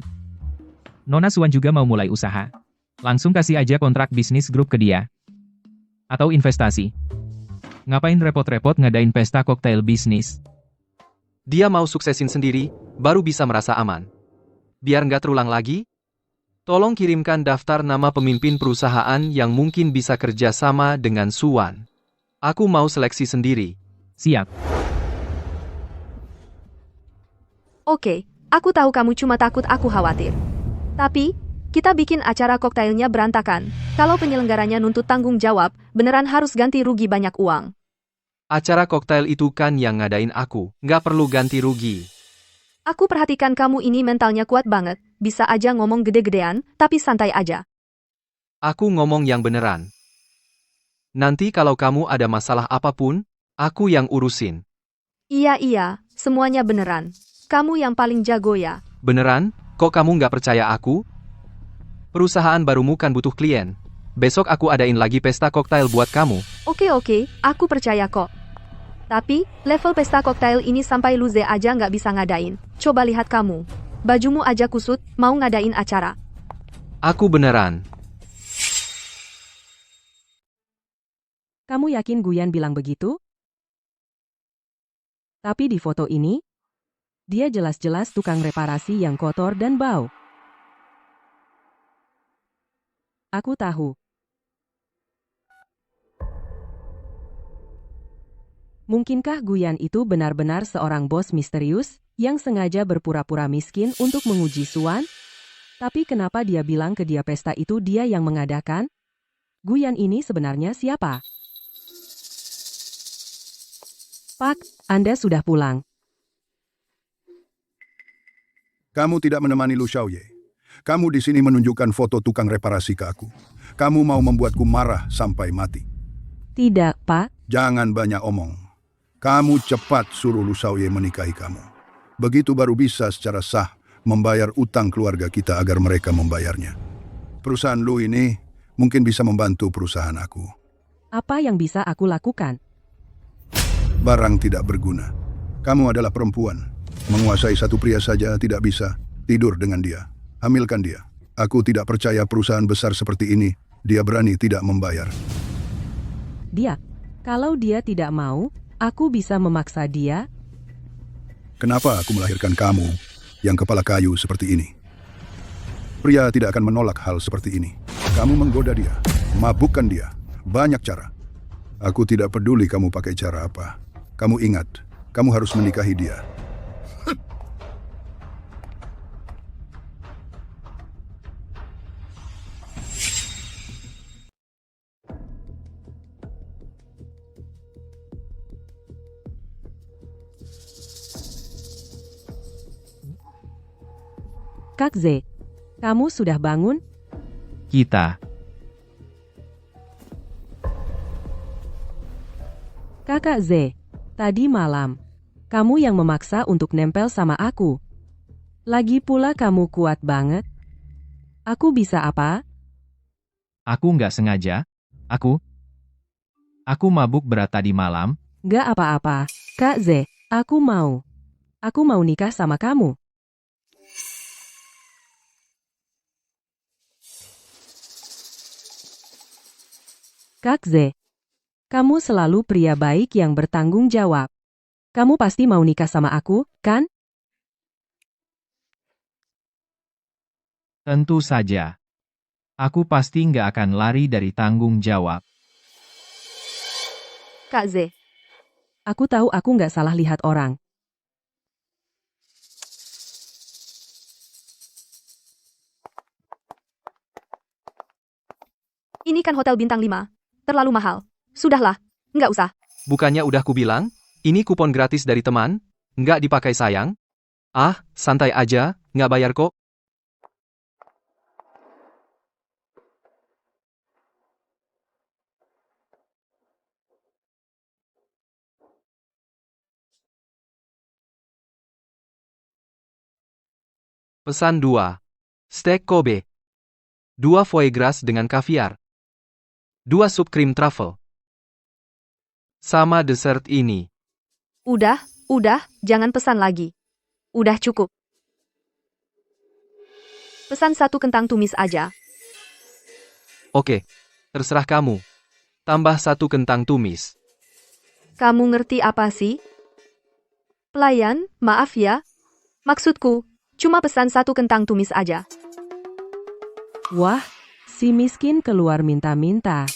Nona Suwan juga mau mulai usaha. Langsung kasih aja kontrak bisnis grup ke dia. Atau investasi. Ngapain repot-repot ngadain pesta koktail bisnis? Dia mau suksesin sendiri, baru bisa merasa aman. Biar nggak terulang lagi, tolong kirimkan daftar nama pemimpin perusahaan yang mungkin bisa kerja sama dengan Suwan. Aku mau seleksi sendiri. Siap. Oke, aku tahu kamu cuma takut aku khawatir. Tapi, kita bikin acara koktailnya berantakan. Kalau penyelenggaranya nuntut tanggung jawab, beneran harus ganti rugi banyak uang. Acara koktail itu kan yang ngadain aku, nggak perlu ganti rugi. Aku perhatikan kamu ini mentalnya kuat banget, bisa aja ngomong gede-gedean, tapi santai aja. Aku ngomong yang beneran. Nanti kalau kamu ada masalah apapun, aku yang urusin. Iya, semuanya beneran. Kamu yang paling jago ya. Beneran? Kok kamu nggak percaya aku? Perusahaan barumu kan butuh klien. Besok aku adain lagi pesta koktail buat kamu. Oke, aku percaya kok. Tapi, level pesta koktail ini sampai Luze aja nggak bisa ngadain. Coba lihat kamu. Bajumu aja kusut, mau ngadain acara. Aku beneran. Kamu yakin Guyan bilang begitu? Tapi di foto ini, dia jelas-jelas tukang reparasi yang kotor dan bau. Aku tahu. Mungkinkah Guyan itu benar-benar seorang bos misterius yang sengaja berpura-pura miskin untuk menguji Suwan? Tapi kenapa dia bilang ke dia pesta itu dia yang mengadakan? Guyan ini sebenarnya siapa? Pak, Anda sudah pulang. Kamu tidak menemani Lu Xiaoye. Kamu di sini menunjukkan foto tukang reparasi ke aku. Kamu mau membuatku marah sampai mati. Tidak, Pak. Jangan banyak omong. Kamu cepat suruh Lu Xiaoye menikahi kamu. Begitu baru bisa secara sah membayar utang keluarga kita agar mereka membayarnya. Perusahaan Lu ini mungkin bisa membantu perusahaan aku. Apa yang bisa aku lakukan? Barang tidak berguna. Kamu adalah perempuan. Menguasai satu pria saja tidak bisa. Tidur dengan dia. Hamilkan dia. Aku tidak percaya perusahaan besar seperti ini, dia berani tidak membayar. Dia. Kalau dia tidak mau, aku bisa memaksa dia. Kenapa aku melahirkan kamu yang kepala kayu seperti ini? Pria tidak akan menolak hal seperti ini. Kamu menggoda dia, mabukkan dia. Banyak cara. Aku tidak peduli kamu pakai cara apa. Kamu ingat, kamu harus menikahi dia. Kak Z, kamu sudah bangun? Kita. Kakak Z, tadi malam, kamu yang memaksa untuk nempel sama aku. Lagi pula kamu kuat banget. Aku bisa apa? Aku nggak sengaja. Aku mabuk berat tadi malam. Gak apa-apa. Kak Z, aku mau nikah sama kamu. Kak Z, kamu selalu pria baik yang bertanggung jawab. Kamu pasti mau nikah sama aku, kan? Tentu saja. Aku pasti nggak akan lari dari tanggung jawab. Kak Z, Aku tahu aku nggak salah lihat orang. ini kan hotel bintang 5. Terlalu mahal. Sudahlah, nggak usah. Bukannya udah kubilang, ini kupon gratis dari teman, nggak dipakai sayang? Ah, santai aja, nggak bayar kok. Pesan 2. Steak Kobe. 2 foie gras dengan kaviar. 2 sup krim truffle. Sama dessert ini. Udah, jangan pesan lagi. Udah cukup. Pesan 1 kentang tumis aja. Oke, terserah kamu. Tambah 1 kentang tumis. Kamu ngerti apa sih? Pelayan, maaf ya. Maksudku, cuma pesan 1 kentang tumis aja. Wah, si miskin keluar minta-minta.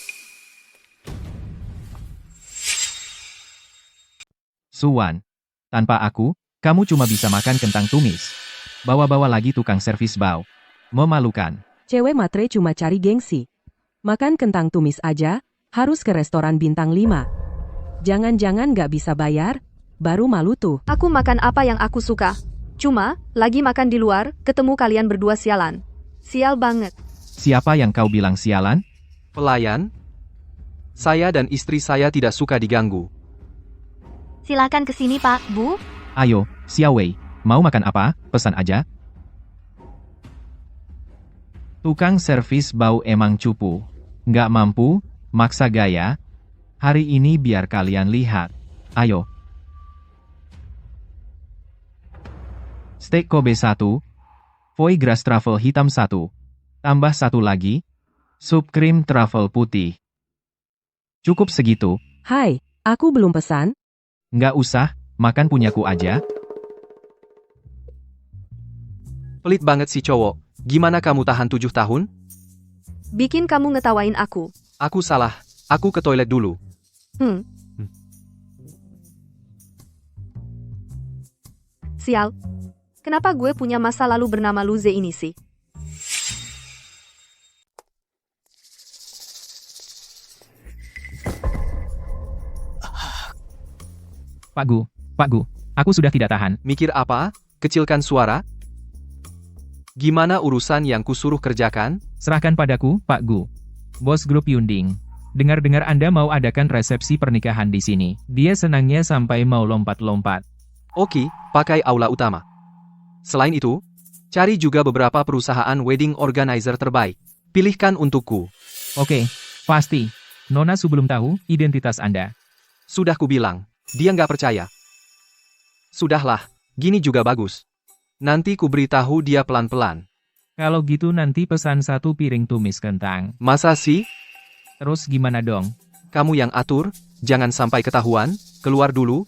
Suwan. Tanpa aku, kamu cuma bisa makan kentang tumis. Bawa-bawa lagi tukang servis bau. Memalukan. Cewek matre cuma cari gengsi. Makan kentang tumis aja, harus ke restoran bintang 5. Jangan-jangan gak bisa bayar, baru malu tuh. Aku makan apa yang aku suka. Cuma, lagi makan di luar, ketemu kalian berdua sialan. Sial banget. Siapa yang kau bilang sialan? Pelayan? Saya dan istri saya tidak suka diganggu. Silakan ke sini, Pak, Bu. Ayo, Xiaowei, mau makan apa? Pesan aja. Tukang servis bau emang cupu. Nggak mampu, maksa gaya. Hari ini biar kalian lihat. Ayo. Steak Kobe 1. Foie gras truffle hitam 1. Tambah 1 lagi. Sup krim truffle putih. Cukup segitu. Hai, aku belum pesan. Nggak usah, makan punyaku aja. Pelit banget si cowok. Gimana kamu tahan 7 tahun? Bikin kamu ngetawain aku. Aku salah. Aku ke toilet dulu. Sial. Kenapa gue punya masa lalu bernama Luze ini sih? Pak Gu, aku sudah tidak tahan. Mikir apa? Kecilkan suara? Gimana urusan yang kusuruh kerjakan? Serahkan padaku, Pak Gu. Bos grup Yunding. Dengar-dengar Anda mau adakan resepsi pernikahan di sini. Dia senangnya sampai mau lompat-lompat. Oke, pakai aula utama. Selain itu, cari juga beberapa perusahaan wedding organizer terbaik. Pilihkan untukku. Oke, pasti. Nona Su belum tahu identitas Anda. Sudah kubilang, dia nggak percaya. Sudahlah, gini juga bagus. Nanti ku beritahu dia pelan-pelan. Kalau gitu nanti pesan 1 piring tumis kentang. Masa sih? Terus gimana dong? Kamu yang atur, jangan sampai ketahuan, keluar dulu.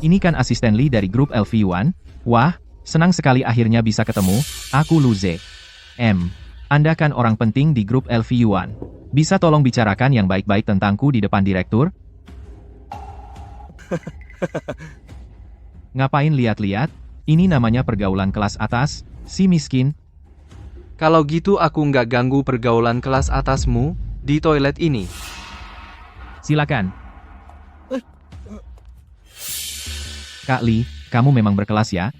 Ini kan asisten Lee dari grup LV1. Wah, senang sekali akhirnya bisa ketemu. Aku Luze. Anda kan orang penting di grup LV Yuan. Bisa tolong bicarakan yang baik-baik tentangku di depan direktur? Ngapain lihat-lihat? Ini namanya pergaulan kelas atas, si miskin. Kalau gitu aku nggak ganggu pergaulan kelas atasmu di toilet ini. Silakan. Kak Li, kamu memang berkelas ya?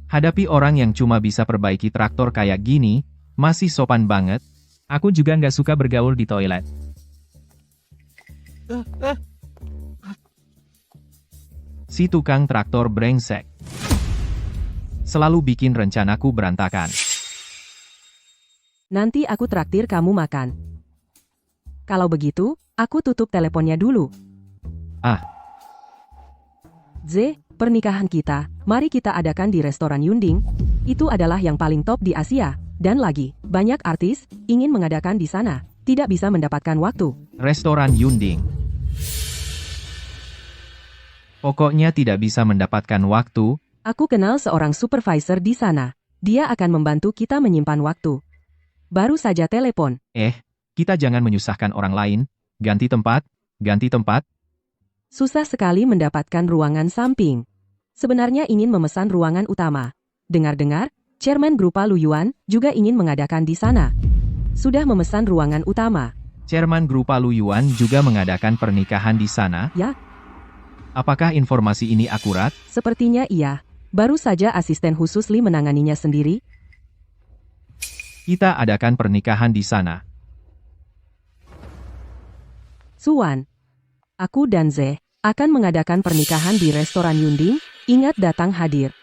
Hadapi orang yang cuma bisa perbaiki traktor kayak gini, masih sopan banget. Aku juga nggak suka bergaul di toilet. Si tukang traktor brengsek. Selalu bikin rencanaku berantakan. Nanti aku traktir kamu makan. Kalau begitu, aku tutup teleponnya dulu. Ah. Z, pernikahan kita, mari kita adakan di restoran Yunding. Itu adalah yang paling top di Asia. Dan lagi, banyak artis ingin mengadakan di sana. Tidak bisa mendapatkan waktu. Restoran Yunding. Pokoknya tidak bisa mendapatkan waktu. Aku kenal seorang supervisor di sana. Dia akan membantu kita menyimpan waktu. Baru saja telepon. Kita jangan menyusahkan orang lain. Ganti tempat, ganti tempat. Susah sekali mendapatkan ruangan samping. Sebenarnya ingin memesan ruangan utama. Dengar-dengar, Chairman Grupa Lu Yuan juga ingin mengadakan di sana. Sudah memesan ruangan utama. Chairman Grupa Lu Yuan juga mengadakan pernikahan di sana? Ya. Apakah informasi ini akurat? Sepertinya iya. Baru saja asisten khusus Li menanganinya sendiri. Kita adakan pernikahan di sana. Suwan, aku dan Z akan mengadakan pernikahan di restoran Yunding. Ingat datang hadir.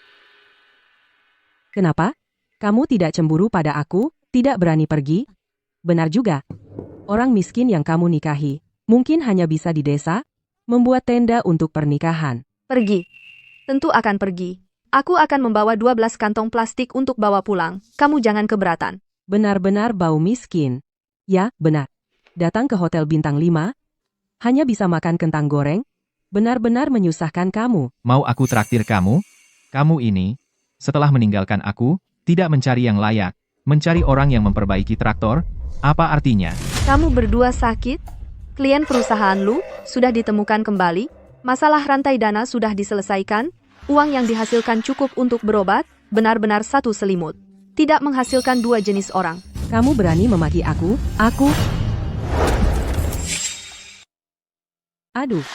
Kenapa? Kamu tidak cemburu pada aku, tidak berani pergi? Benar juga. Orang miskin yang kamu nikahi, mungkin hanya bisa di desa, membuat tenda untuk pernikahan. Pergi. Tentu akan pergi. Aku akan membawa 12 kantong plastik untuk bawa pulang. Kamu jangan keberatan. Benar-benar bau miskin. Ya, benar. Datang ke hotel bintang 5, hanya bisa makan kentang goreng, benar-benar menyusahkan kamu. Mau aku traktir kamu? Kamu ini, setelah meninggalkan aku, tidak mencari yang layak, mencari orang yang memperbaiki traktor, apa artinya? Kamu berdua sakit? Klien perusahaan Lu sudah ditemukan kembali? Masalah rantai dana sudah diselesaikan? Uang yang dihasilkan cukup untuk berobat? Benar-benar satu selimut. Tidak menghasilkan dua jenis orang. Kamu berani memaki aku? Aduh.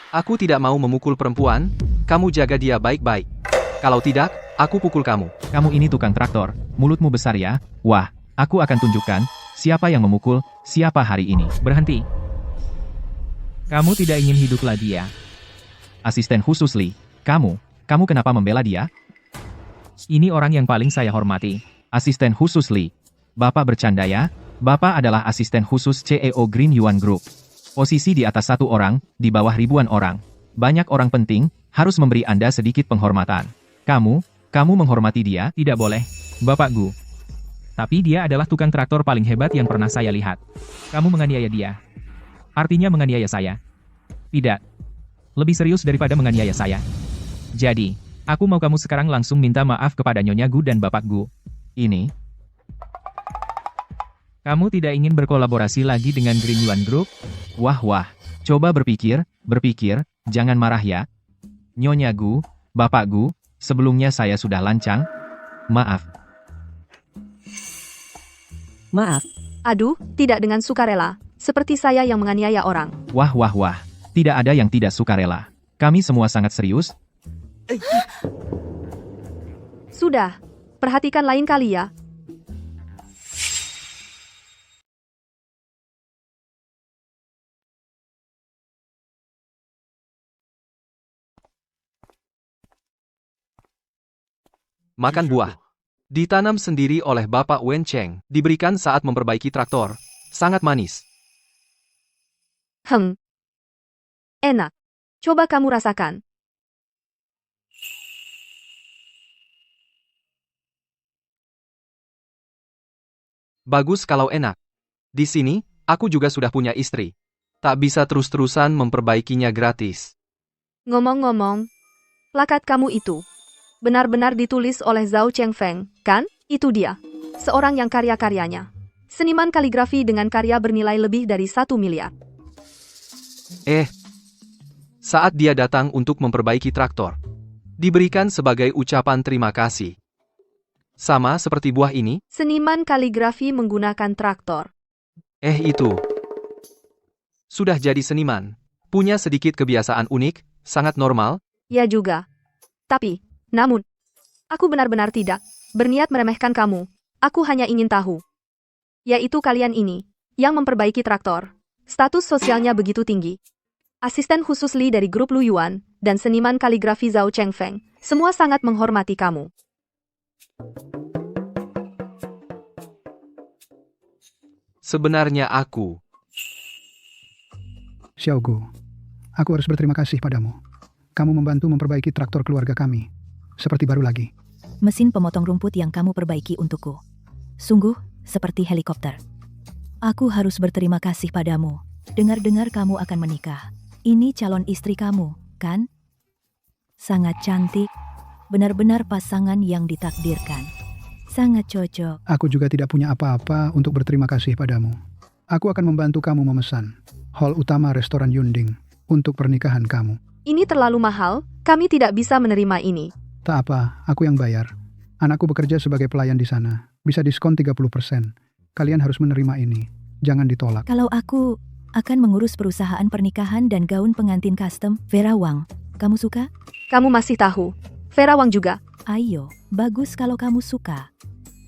Aku tidak mau memukul perempuan, kamu jaga dia baik-baik. Kalau tidak, aku pukul kamu. Kamu ini tukang traktor, mulutmu besar ya? Wah, aku akan tunjukkan, siapa yang memukul, siapa hari ini. Berhenti. Kamu tidak ingin hidup lagi ya? Asisten khusus Li, kamu kenapa membela dia? Ini orang yang paling saya hormati. Asisten khusus Li. Bapak bercanda ya? Bapak adalah asisten khusus CEO Green Yuan Group. Posisi di atas satu orang, di bawah ribuan orang. Banyak orang penting, harus memberi Anda sedikit penghormatan. Kamu menghormati dia? Tidak boleh, Bapak Gu. Tapi dia adalah tukang traktor paling hebat yang pernah saya lihat. Kamu menganiaya dia. Artinya menganiaya saya. Tidak. Lebih serius daripada menganiaya saya. Jadi, aku mau kamu sekarang langsung minta maaf kepada Nyonya Gu dan Bapak Gu. Ini. Kamu tidak ingin berkolaborasi lagi dengan Green Yuan Group? Wah. Coba berpikir, jangan marah ya. Nyonya Gu, Bapak Gu, sebelumnya saya sudah lancang. Maaf. Aduh, tidak dengan sukarela. Seperti saya yang menganiaya orang. Wah. Tidak ada yang tidak sukarela. Kami semua sangat serius. Sudah. Perhatikan lain kali ya. Makan buah. Ditanam sendiri oleh Bapak Wen Cheng, diberikan saat memperbaiki traktor. Sangat manis. Enak. Coba kamu rasakan. Bagus kalau enak. Di sini, aku juga sudah punya istri. Tak bisa terus-terusan memperbaikinya gratis. Ngomong-ngomong, plakat kamu itu benar-benar ditulis oleh Zhao Chengfeng, kan? Itu dia. seorang yang karya-karyanya. Seniman kaligrafi dengan karya bernilai lebih dari 1 miliar. Saat dia datang untuk memperbaiki traktor, diberikan sebagai ucapan terima kasih. Sama seperti buah ini, Seniman kaligrafi menggunakan traktor. itu. Sudah jadi seniman. Punya sedikit kebiasaan unik, sangat normal. Ya juga. Tapi, namun, aku benar-benar tidak berniat meremehkan kamu. Aku hanya ingin tahu. Yaitu kalian ini, yang memperbaiki traktor. Status sosialnya begitu tinggi. Asisten khusus Li dari grup Lu Yuan, dan seniman kaligrafi Zhao Chengfeng, semua sangat menghormati kamu. Sebenarnya aku. Xiaogu, aku harus berterima kasih padamu. Kamu membantu memperbaiki traktor keluarga kami. Seperti baru lagi. Mesin pemotong rumput yang kamu perbaiki untukku. Sungguh, seperti helikopter. Aku harus berterima kasih padamu. Dengar-dengar kamu akan menikah. Ini calon istri kamu, kan? Sangat cantik. Benar-benar pasangan yang ditakdirkan. Sangat cocok. Aku juga tidak punya apa-apa untuk berterima kasih padamu. Aku akan membantu kamu memesan hall utama restoran Yunding untuk pernikahan kamu. Ini terlalu mahal, kami tidak bisa menerima ini. Tak apa, aku yang bayar. Anakku bekerja sebagai pelayan di sana. Bisa diskon 30%. Kalian harus menerima ini. Jangan ditolak. Kalau aku akan mengurus perusahaan pernikahan dan gaun pengantin custom, Vera Wang. Kamu suka? Kamu masih tahu. Vera Wang juga. Ayo, bagus kalau kamu suka.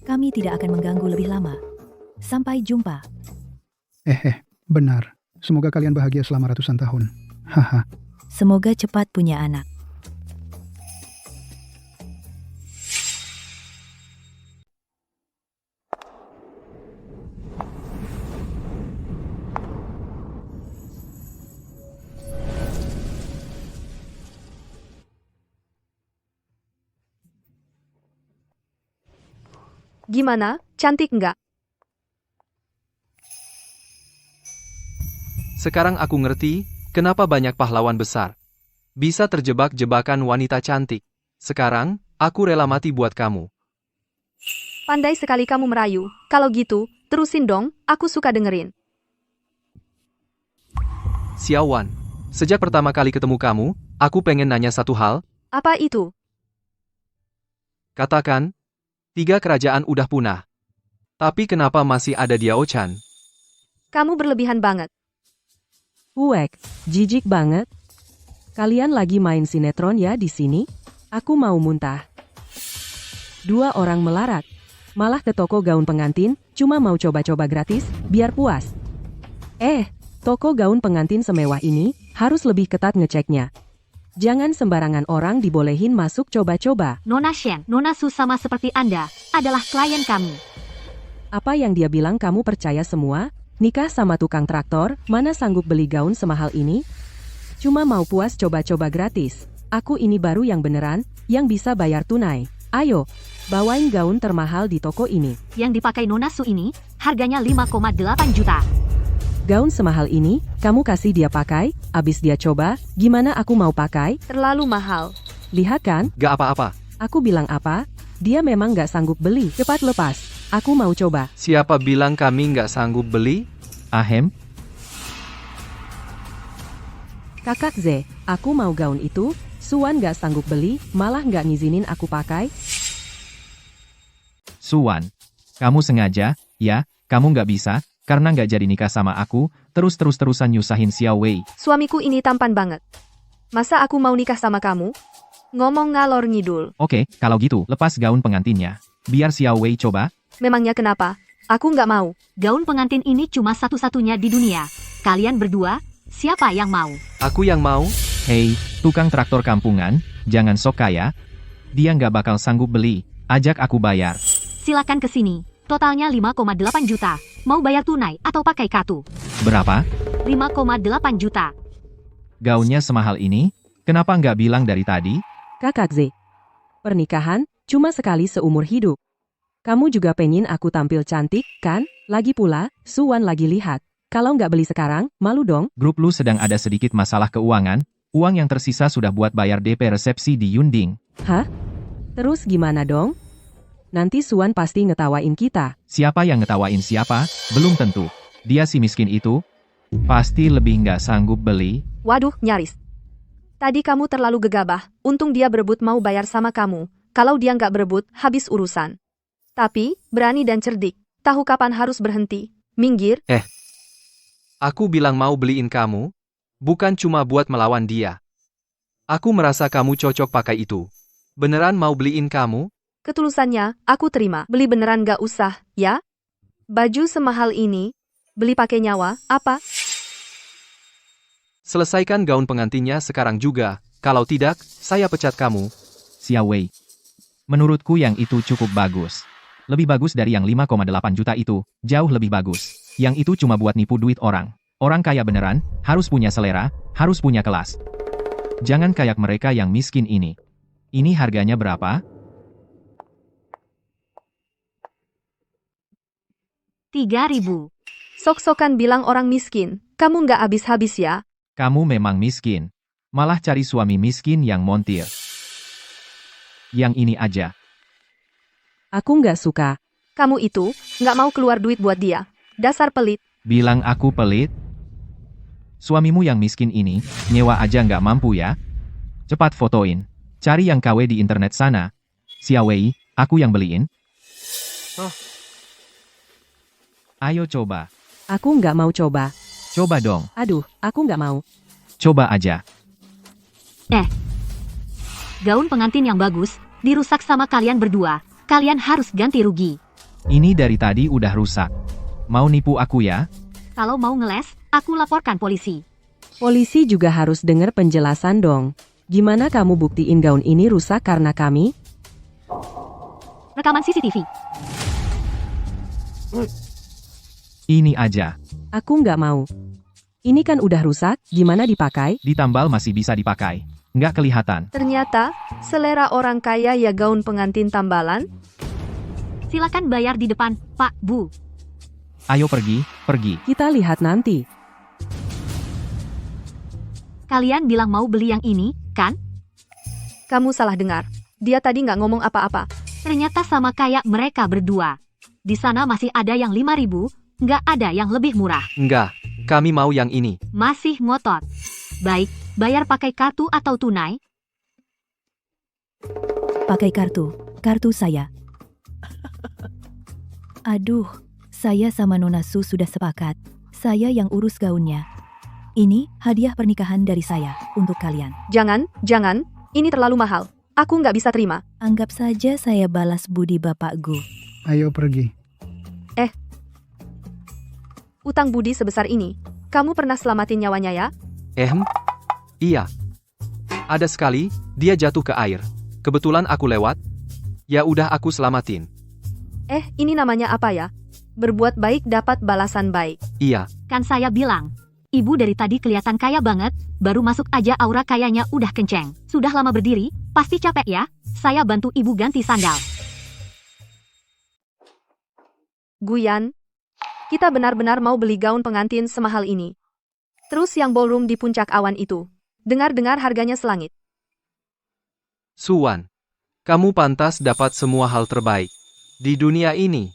Kami tidak akan mengganggu lebih lama. Sampai jumpa. Benar. Semoga kalian bahagia selama ratusan tahun. Haha. Semoga cepat punya anak. Gimana, cantik nggak? Sekarang aku ngerti, kenapa banyak pahlawan besar bisa terjebak jebakan wanita cantik. Sekarang, aku rela mati buat kamu. Pandai sekali kamu merayu. Kalau gitu, terusin dong, aku suka dengerin. Xiaowan, sejak pertama kali ketemu kamu, aku pengen nanya satu hal. Apa itu? Katakan, 3 kerajaan udah punah. Tapi kenapa masih ada Diao Chan? Kamu berlebihan banget. Uek, jijik banget. Kalian lagi main sinetron ya di sini? Aku mau muntah. 2 orang melarat. Malah ke toko gaun pengantin, cuma mau coba-coba gratis, biar puas. Toko gaun pengantin semewah ini, harus lebih ketat ngeceknya. Jangan sembarangan orang dibolehin masuk coba-coba. Nona Shen, Nona Su sama seperti Anda, adalah klien kami. Apa yang dia bilang kamu percaya semua? Nikah sama tukang traktor, mana sanggup beli gaun semahal ini? Cuma mau puas coba-coba gratis. Aku ini baru yang beneran, yang bisa bayar tunai. Ayo, bawain gaun termahal di toko ini. Yang dipakai Nona Su ini, harganya 5,8 juta. Gaun semahal ini, kamu kasih dia pakai, abis dia coba, gimana aku mau pakai? Terlalu mahal. Lihat kan? Gak apa-apa. Aku bilang apa? Dia memang gak sanggup beli. Cepat lepas. Aku mau coba. Siapa bilang kami nggak sanggup beli? Ahem, Kakak Z, aku mau gaun itu. Suan gak sanggup beli, malah gak ngizinin aku pakai. Suwan. Kamu sengaja, ya, kamu nggak bisa, karena nggak jadi nikah sama aku, terus-terusan nyusahin Xiao Wei. Suamiku ini tampan banget. Masa aku mau nikah sama kamu? Ngomong ngalor ngidul. Oke, kalau gitu, lepas gaun pengantinnya. Biar Xiao Wei coba. Memangnya kenapa? Aku nggak mau. Gaun pengantin ini cuma satu-satunya di dunia. Kalian berdua, siapa yang mau? Aku yang mau. Hei, tukang traktor kampungan, jangan sok kaya. Dia nggak bakal sanggup beli, ajak aku bayar. Silakan ke sini. Totalnya 5,8 juta. Mau bayar tunai atau pakai kartu? Berapa? 5,8 juta. Gaunnya semahal ini, kenapa nggak bilang dari tadi? Kakak Z, pernikahan cuma sekali seumur hidup. Kamu juga pengen aku tampil cantik, kan? Lagi pula, Suwan lagi lihat. Kalau nggak beli sekarang, malu dong. Grup lu sedang ada sedikit masalah keuangan, uang yang tersisa sudah buat bayar DP resepsi di Yunding. Hah? Terus gimana dong? Nanti Suan pasti ngetawain kita. Siapa yang ngetawain siapa? Belum tentu. Dia si miskin itu, pasti lebih nggak sanggup beli. Waduh, nyaris. Tadi kamu terlalu gegabah, untung dia berebut mau bayar sama kamu. Kalau dia nggak berebut, habis urusan. Tapi, berani dan cerdik, tahu kapan harus berhenti. Minggir. Aku bilang mau beliin kamu, bukan cuma buat melawan dia. Aku merasa kamu cocok pakai itu. Beneran mau beliin kamu? Ketulusannya, aku terima. Beli beneran nggak usah, ya? Baju semahal ini, beli pakai nyawa, apa? Selesaikan gaun pengantinnya sekarang juga, kalau tidak, saya pecat kamu. Xiao Wei. Menurutku yang itu cukup bagus. Lebih bagus dari yang 5,8 juta itu, jauh lebih bagus. Yang itu cuma buat nipu duit orang. Orang kaya beneran, harus punya selera, harus punya kelas. Jangan kayak mereka yang miskin ini. Ini harganya berapa? 3.000. Sok-sokan bilang orang miskin, kamu nggak habis-habis ya? Kamu memang miskin. Malah cari suami miskin yang montir. Yang ini aja. Aku nggak suka. Kamu itu, nggak mau keluar duit buat dia. Dasar pelit. Bilang aku pelit? Suamimu yang miskin ini, nyewa aja nggak mampu ya? Cepat fotoin. Cari yang KW di internet sana. Xiao Wei, aku yang beliin. Ayo coba. Aku nggak mau coba. Coba dong. Aduh, aku nggak mau. Coba aja. Gaun pengantin yang bagus, dirusak sama kalian berdua. Kalian harus ganti rugi. Ini dari tadi udah rusak. Mau nipu aku ya? Kalau mau ngeles, aku laporkan polisi. Polisi juga harus dengar penjelasan dong. Gimana kamu buktiin gaun ini rusak karena kami? Rekaman CCTV. Ini aja. Aku nggak mau. Ini kan udah rusak, gimana dipakai? Ditambal masih bisa dipakai. Nggak kelihatan. Ternyata, selera orang kaya ya gaun pengantin tambalan. Silakan bayar di depan, Pak, Bu. Ayo pergi, pergi. Kita lihat nanti. Kalian bilang mau beli yang ini, kan? Kamu salah dengar. Dia tadi nggak ngomong apa-apa. Ternyata sama kayak mereka berdua. Di sana masih ada yang 5.000, nggak ada yang lebih murah. Enggak, kami mau yang ini. Masih ngotot. Baik, bayar pakai kartu atau tunai? Pakai kartu. Kartu saya. Aduh, saya sama Nona Su sudah sepakat. Saya yang urus gaunnya. Ini hadiah pernikahan dari saya untuk kalian. Jangan, jangan. Ini terlalu mahal. Aku nggak bisa terima. Anggap saja saya balas budi Bapak Gu. Ayo pergi. Utang budi sebesar ini. Kamu pernah selamatin nyawanya ya? Iya. Ada sekali, dia jatuh ke air. Kebetulan aku lewat. Ya udah aku selamatin. Ini namanya apa ya? Berbuat baik dapat balasan baik. Iya. Kan saya bilang. Ibu dari tadi kelihatan kaya banget, baru masuk aja aura kayanya udah kenceng. Sudah lama berdiri, pasti capek ya? Saya bantu ibu ganti sandal. Guyan, kita benar-benar mau beli gaun pengantin semahal ini. Terus yang ballroom di puncak awan itu. Dengar-dengar harganya selangit. Suan, kamu pantas dapat semua hal terbaik di dunia ini.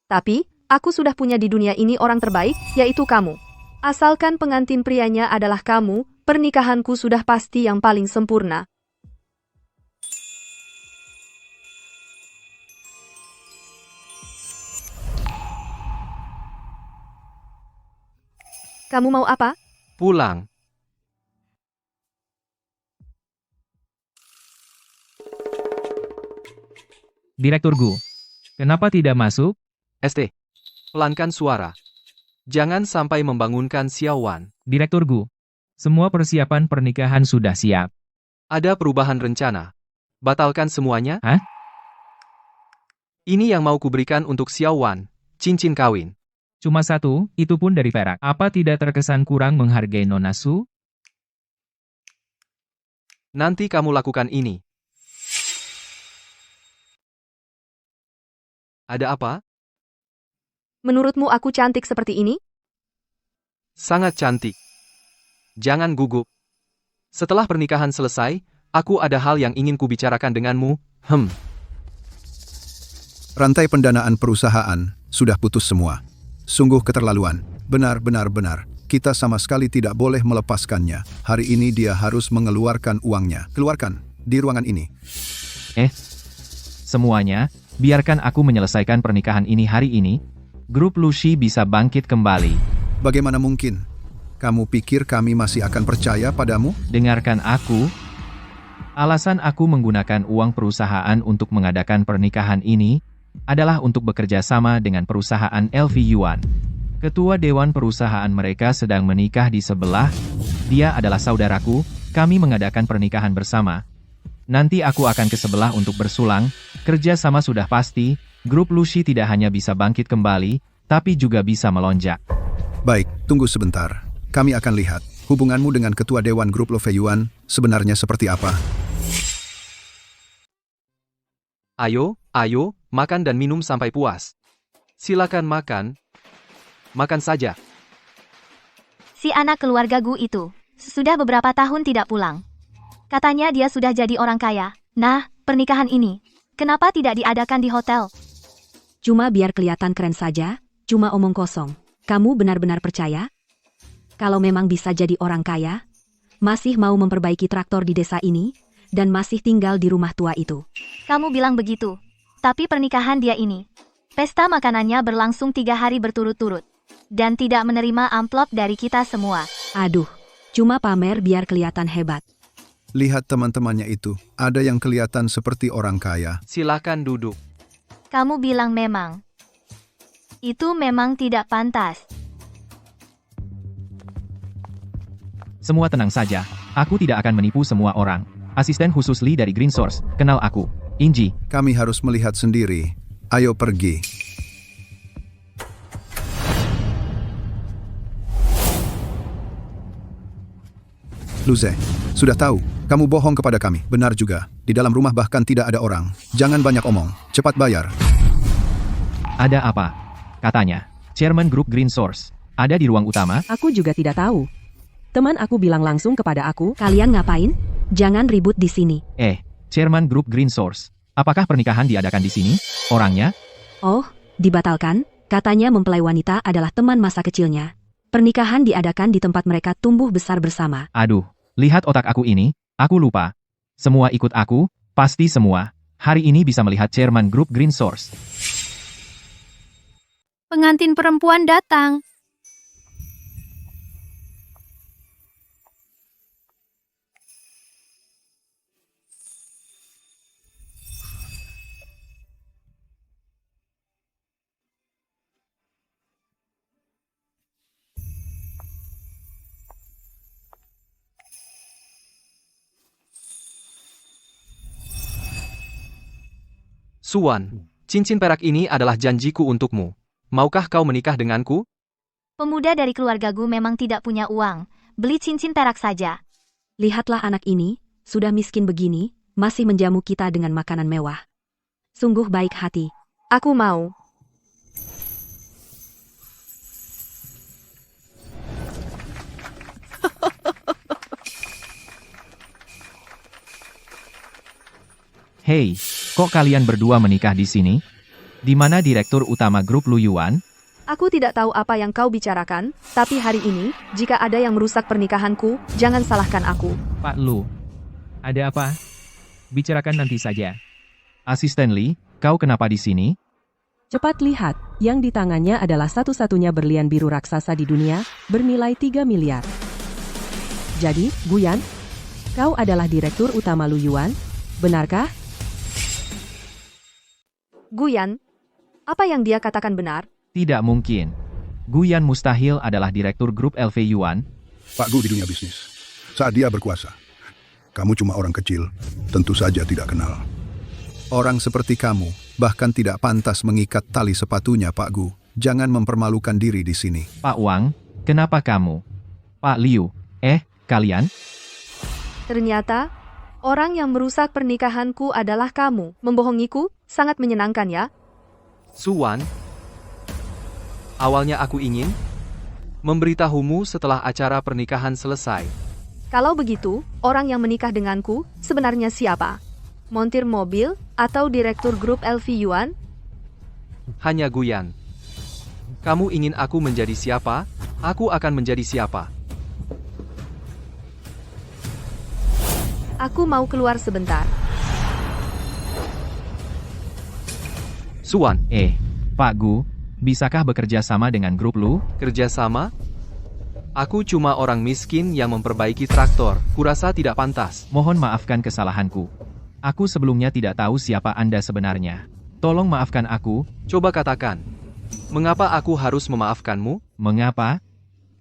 Tapi, aku sudah punya di dunia ini orang terbaik, yaitu kamu. Asalkan pengantin prianya adalah kamu, pernikahanku sudah pasti yang paling sempurna. Kamu mau apa? Pulang. Direktur Gu. Kenapa tidak masuk? ST. Pelankan suara. Jangan sampai membangunkan Xiao Wan. Direktur Gu. Semua persiapan pernikahan sudah siap. Ada perubahan rencana. Batalkan semuanya? Hah? Ini yang mau kuberikan untuk Xiao Wan. Cincin kawin. Cuma satu, itu pun dari perak. Apa tidak terkesan kurang menghargai Nona Su? Nanti kamu lakukan ini. Ada apa? Menurutmu aku cantik seperti ini? Sangat cantik. Jangan gugup. Setelah pernikahan selesai, aku ada hal yang ingin kubicarakan denganmu. Rantai pendanaan perusahaan sudah putus semua. Sungguh keterlaluan. Benar. Kita sama sekali tidak boleh melepaskannya. Hari ini dia harus mengeluarkan uangnya. Keluarkan di ruangan ini. Semuanya, biarkan aku menyelesaikan pernikahan ini hari ini. Grup Lucy bisa bangkit kembali. Bagaimana mungkin? Kamu pikir kami masih akan percaya padamu? Dengarkan aku. Alasan aku menggunakan uang perusahaan untuk mengadakan pernikahan ini adalah untuk bekerja sama dengan perusahaan LV Yuan. Ketua Dewan Perusahaan mereka sedang menikah di sebelah. Dia adalah saudaraku, kami mengadakan pernikahan bersama. Nanti aku akan ke sebelah untuk bersulang, kerja sama sudah pasti, grup Lucy tidak hanya bisa bangkit kembali, tapi juga bisa melonjak. Baik, tunggu sebentar. Kami akan lihat, hubunganmu dengan Ketua Dewan Grup LV Yuan sebenarnya seperti apa. Ayo, makan dan minum sampai puas. Silakan makan. Makan saja. Si anak keluarga Gu itu sudah beberapa tahun tidak pulang. Katanya dia sudah jadi orang kaya. Nah, pernikahan ini kenapa tidak diadakan di hotel? Cuma biar kelihatan keren saja, cuma omong kosong. Kamu benar-benar percaya? Kalau memang bisa jadi orang kaya, masih mau memperbaiki traktor di desa ini, dan masih tinggal di rumah tua itu. Kamu bilang begitu. Tapi pernikahan dia ini, pesta makanannya berlangsung 3 hari berturut-turut. Dan tidak menerima amplop dari kita semua. Aduh, cuma pamer biar kelihatan hebat. Lihat teman-temannya itu, ada yang kelihatan seperti orang kaya. Silakan duduk. Kamu bilang memang. Itu memang tidak pantas. Semua tenang saja, aku tidak akan menipu semua orang. Asisten khusus Lee dari Green Source, kenal aku, Inji. Kami harus melihat sendiri. Ayo pergi. Luze, sudah tahu, kamu bohong kepada kami. Benar juga, di dalam rumah bahkan tidak ada orang. Jangan banyak omong, cepat bayar. Ada apa? Katanya, Chairman Grup Green Source, ada di ruang utama? Aku juga tidak tahu. Teman aku bilang langsung kepada aku, Kalian ngapain? Jangan ribut di sini. Chairman Grup Green Source, apakah pernikahan diadakan di sini? Orangnya? Oh, dibatalkan? Katanya mempelai wanita adalah teman masa kecilnya. Pernikahan diadakan di tempat mereka tumbuh besar bersama. Aduh, lihat otak aku ini, aku lupa. Semua ikut aku, pasti semua. Hari ini bisa melihat Chairman Grup Green Source. Pengantin perempuan datang. Suwan, cincin perak ini adalah janjiku untukmu. Maukah kau menikah denganku? Pemuda dari keluarga Gu memang tidak punya uang. Beli cincin perak saja. Lihatlah anak ini, sudah miskin begini, masih menjamu kita dengan makanan mewah. Sungguh baik hati. Aku mau. Hei, kok kalian berdua menikah di sini? Di mana Direktur Utama Grup Lu Yuan? Aku tidak tahu apa yang kau bicarakan, tapi hari ini, jika ada yang merusak pernikahanku, jangan salahkan aku. Pak Lu, ada apa? Bicarakan nanti saja. Asisten Lee, kau kenapa di sini? cepat lihat, yang di tangannya adalah satu-satunya berlian biru raksasa di dunia, bernilai 3 miliar. Jadi, Guyan, kau adalah Direktur Utama Lu Yuan, benarkah? Guyan, apa yang dia katakan benar? Tidak mungkin. Guyan mustahil adalah Direktur Grup LV Yuan. Pak Gu di dunia bisnis. Saat dia berkuasa. Kamu cuma orang kecil, tentu saja tidak kenal. Orang seperti kamu, bahkan tidak pantas mengikat tali sepatunya, Pak Gu. Jangan mempermalukan diri di sini. Pak Wang, kenapa kamu? Pak Liu, kalian? Ternyata, orang yang merusak pernikahanku adalah kamu. Membohongiku, sangat menyenangkan ya. Suwan, awalnya aku ingin memberitahumu setelah acara pernikahan selesai. Kalau begitu, orang yang menikah denganku sebenarnya siapa? Montir mobil atau Direktur Grup LV Yuan? Hanya Guyan. Kamu ingin aku menjadi siapa? Aku akan menjadi siapa. Aku mau keluar sebentar. Suan, Pak Gu, bisakah bekerja sama dengan grup Lu? kerjasama? Aku cuma orang miskin yang memperbaiki traktor. Kurasa tidak pantas. Mohon maafkan kesalahanku. Aku sebelumnya tidak tahu siapa Anda sebenarnya. Tolong maafkan aku. Coba katakan. Mengapa aku harus memaafkanmu? Mengapa?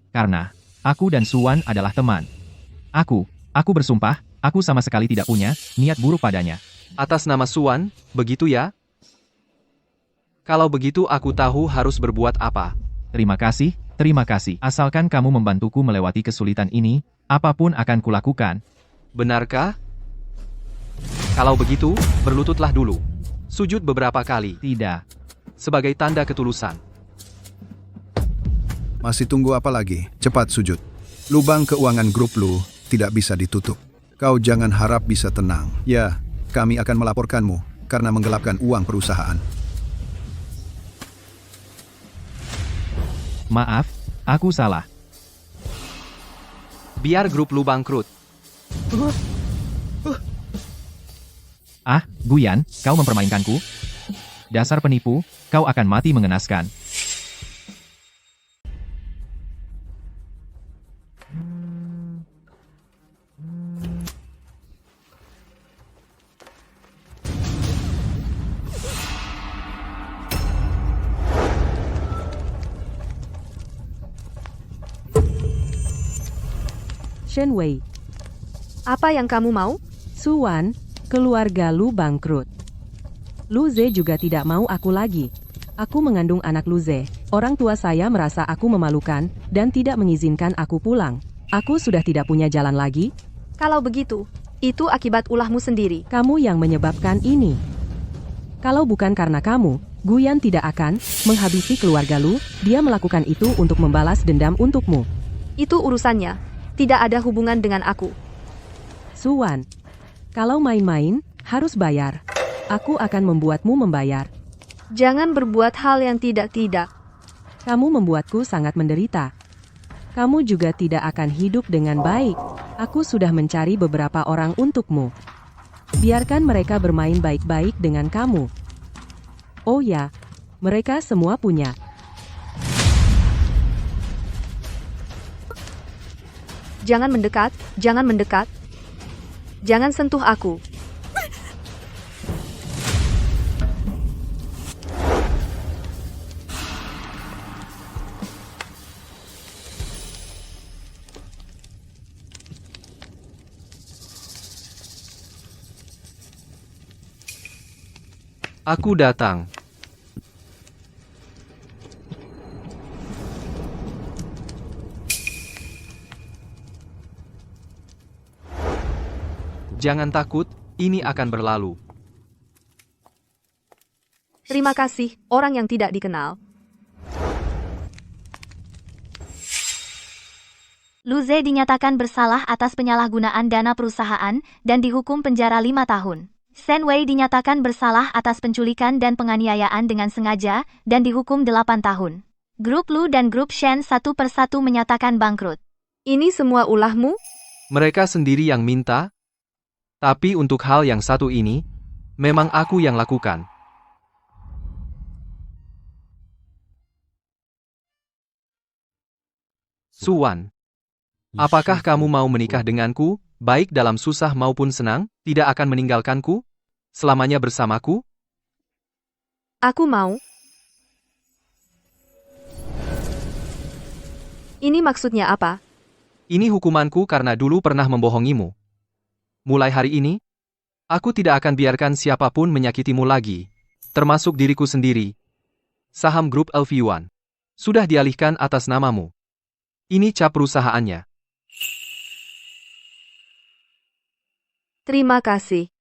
Karena aku dan Suwan adalah teman. Aku bersumpah, aku sama sekali tidak punya niat buruk padanya. Atas nama Suwan, begitu ya? Kalau begitu aku tahu harus berbuat apa. Terima kasih. Asalkan kamu membantuku melewati kesulitan ini, apapun akan kulakukan. Benarkah? Kalau begitu, berlututlah dulu. Sujud beberapa kali. Tidak. Sebagai tanda ketulusan. Masih tunggu apa lagi? Cepat sujud. Lubang keuangan grup Lu tidak bisa ditutup. Kau jangan harap bisa tenang. Ya, kami akan melaporkanmu karena menggelapkan uang perusahaan. Maaf, aku salah. Biar grup lu bangkrut. Guyan, kau mempermainkanku? Dasar penipu, kau akan mati mengenaskan. Shen Wei, Apa yang kamu mau? Suwan, keluarga Lu bangkrut. Lu Ze juga tidak mau aku lagi. Aku mengandung anak Lu Ze. Orang tua saya merasa aku memalukan dan tidak mengizinkan aku pulang. Aku sudah tidak punya jalan lagi. Kalau begitu, itu akibat ulahmu sendiri. Kamu yang menyebabkan ini. Kalau bukan karena kamu, Guyan tidak akan menghabisi keluarga Lu. Dia melakukan itu untuk membalas dendam untukmu. Itu urusannya. Tidak ada hubungan dengan aku. Suwan, kalau main-main, harus bayar. Aku akan membuatmu membayar. Jangan berbuat hal yang tidak-tidak. Kamu membuatku sangat menderita. Kamu juga tidak akan hidup dengan baik. Aku sudah mencari beberapa orang untukmu. Biarkan mereka bermain baik-baik dengan kamu. Oh ya, mereka semua punya. Jangan mendekat, jangan mendekat. Jangan sentuh aku. Aku datang. Jangan takut, ini akan berlalu. Terima kasih, orang yang tidak dikenal. Lu Ze dinyatakan bersalah atas penyalahgunaan dana perusahaan dan dihukum penjara 5 tahun. Shen Wei dinyatakan bersalah atas penculikan dan penganiayaan dengan sengaja dan dihukum 8 tahun. Grup Lu dan grup Shen satu persatu menyatakan bangkrut. Ini semua ulahmu? Mereka sendiri yang minta. Tapi untuk hal yang satu ini, memang aku yang lakukan. Suwan, apakah kamu mau menikah denganku, baik dalam susah maupun senang, tidak akan meninggalkanku? Selamanya bersamaku? Aku mau. Ini maksudnya apa? Ini hukumanku karena dulu pernah membohongimu. Mulai hari ini, aku tidak akan biarkan siapapun menyakitimu lagi, termasuk diriku sendiri. Saham grup LV1 sudah dialihkan atas namamu. Ini cap perusahaannya. Terima kasih.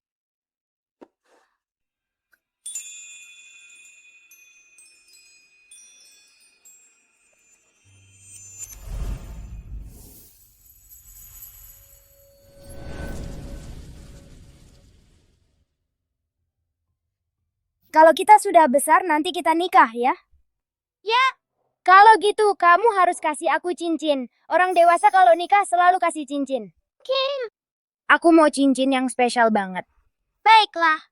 Kalau kita sudah besar nanti kita nikah ya? Ya. Kalau gitu kamu harus kasih aku cincin. Orang dewasa kalau nikah selalu kasih cincin. Kim. Aku mau cincin yang spesial banget. Baiklah.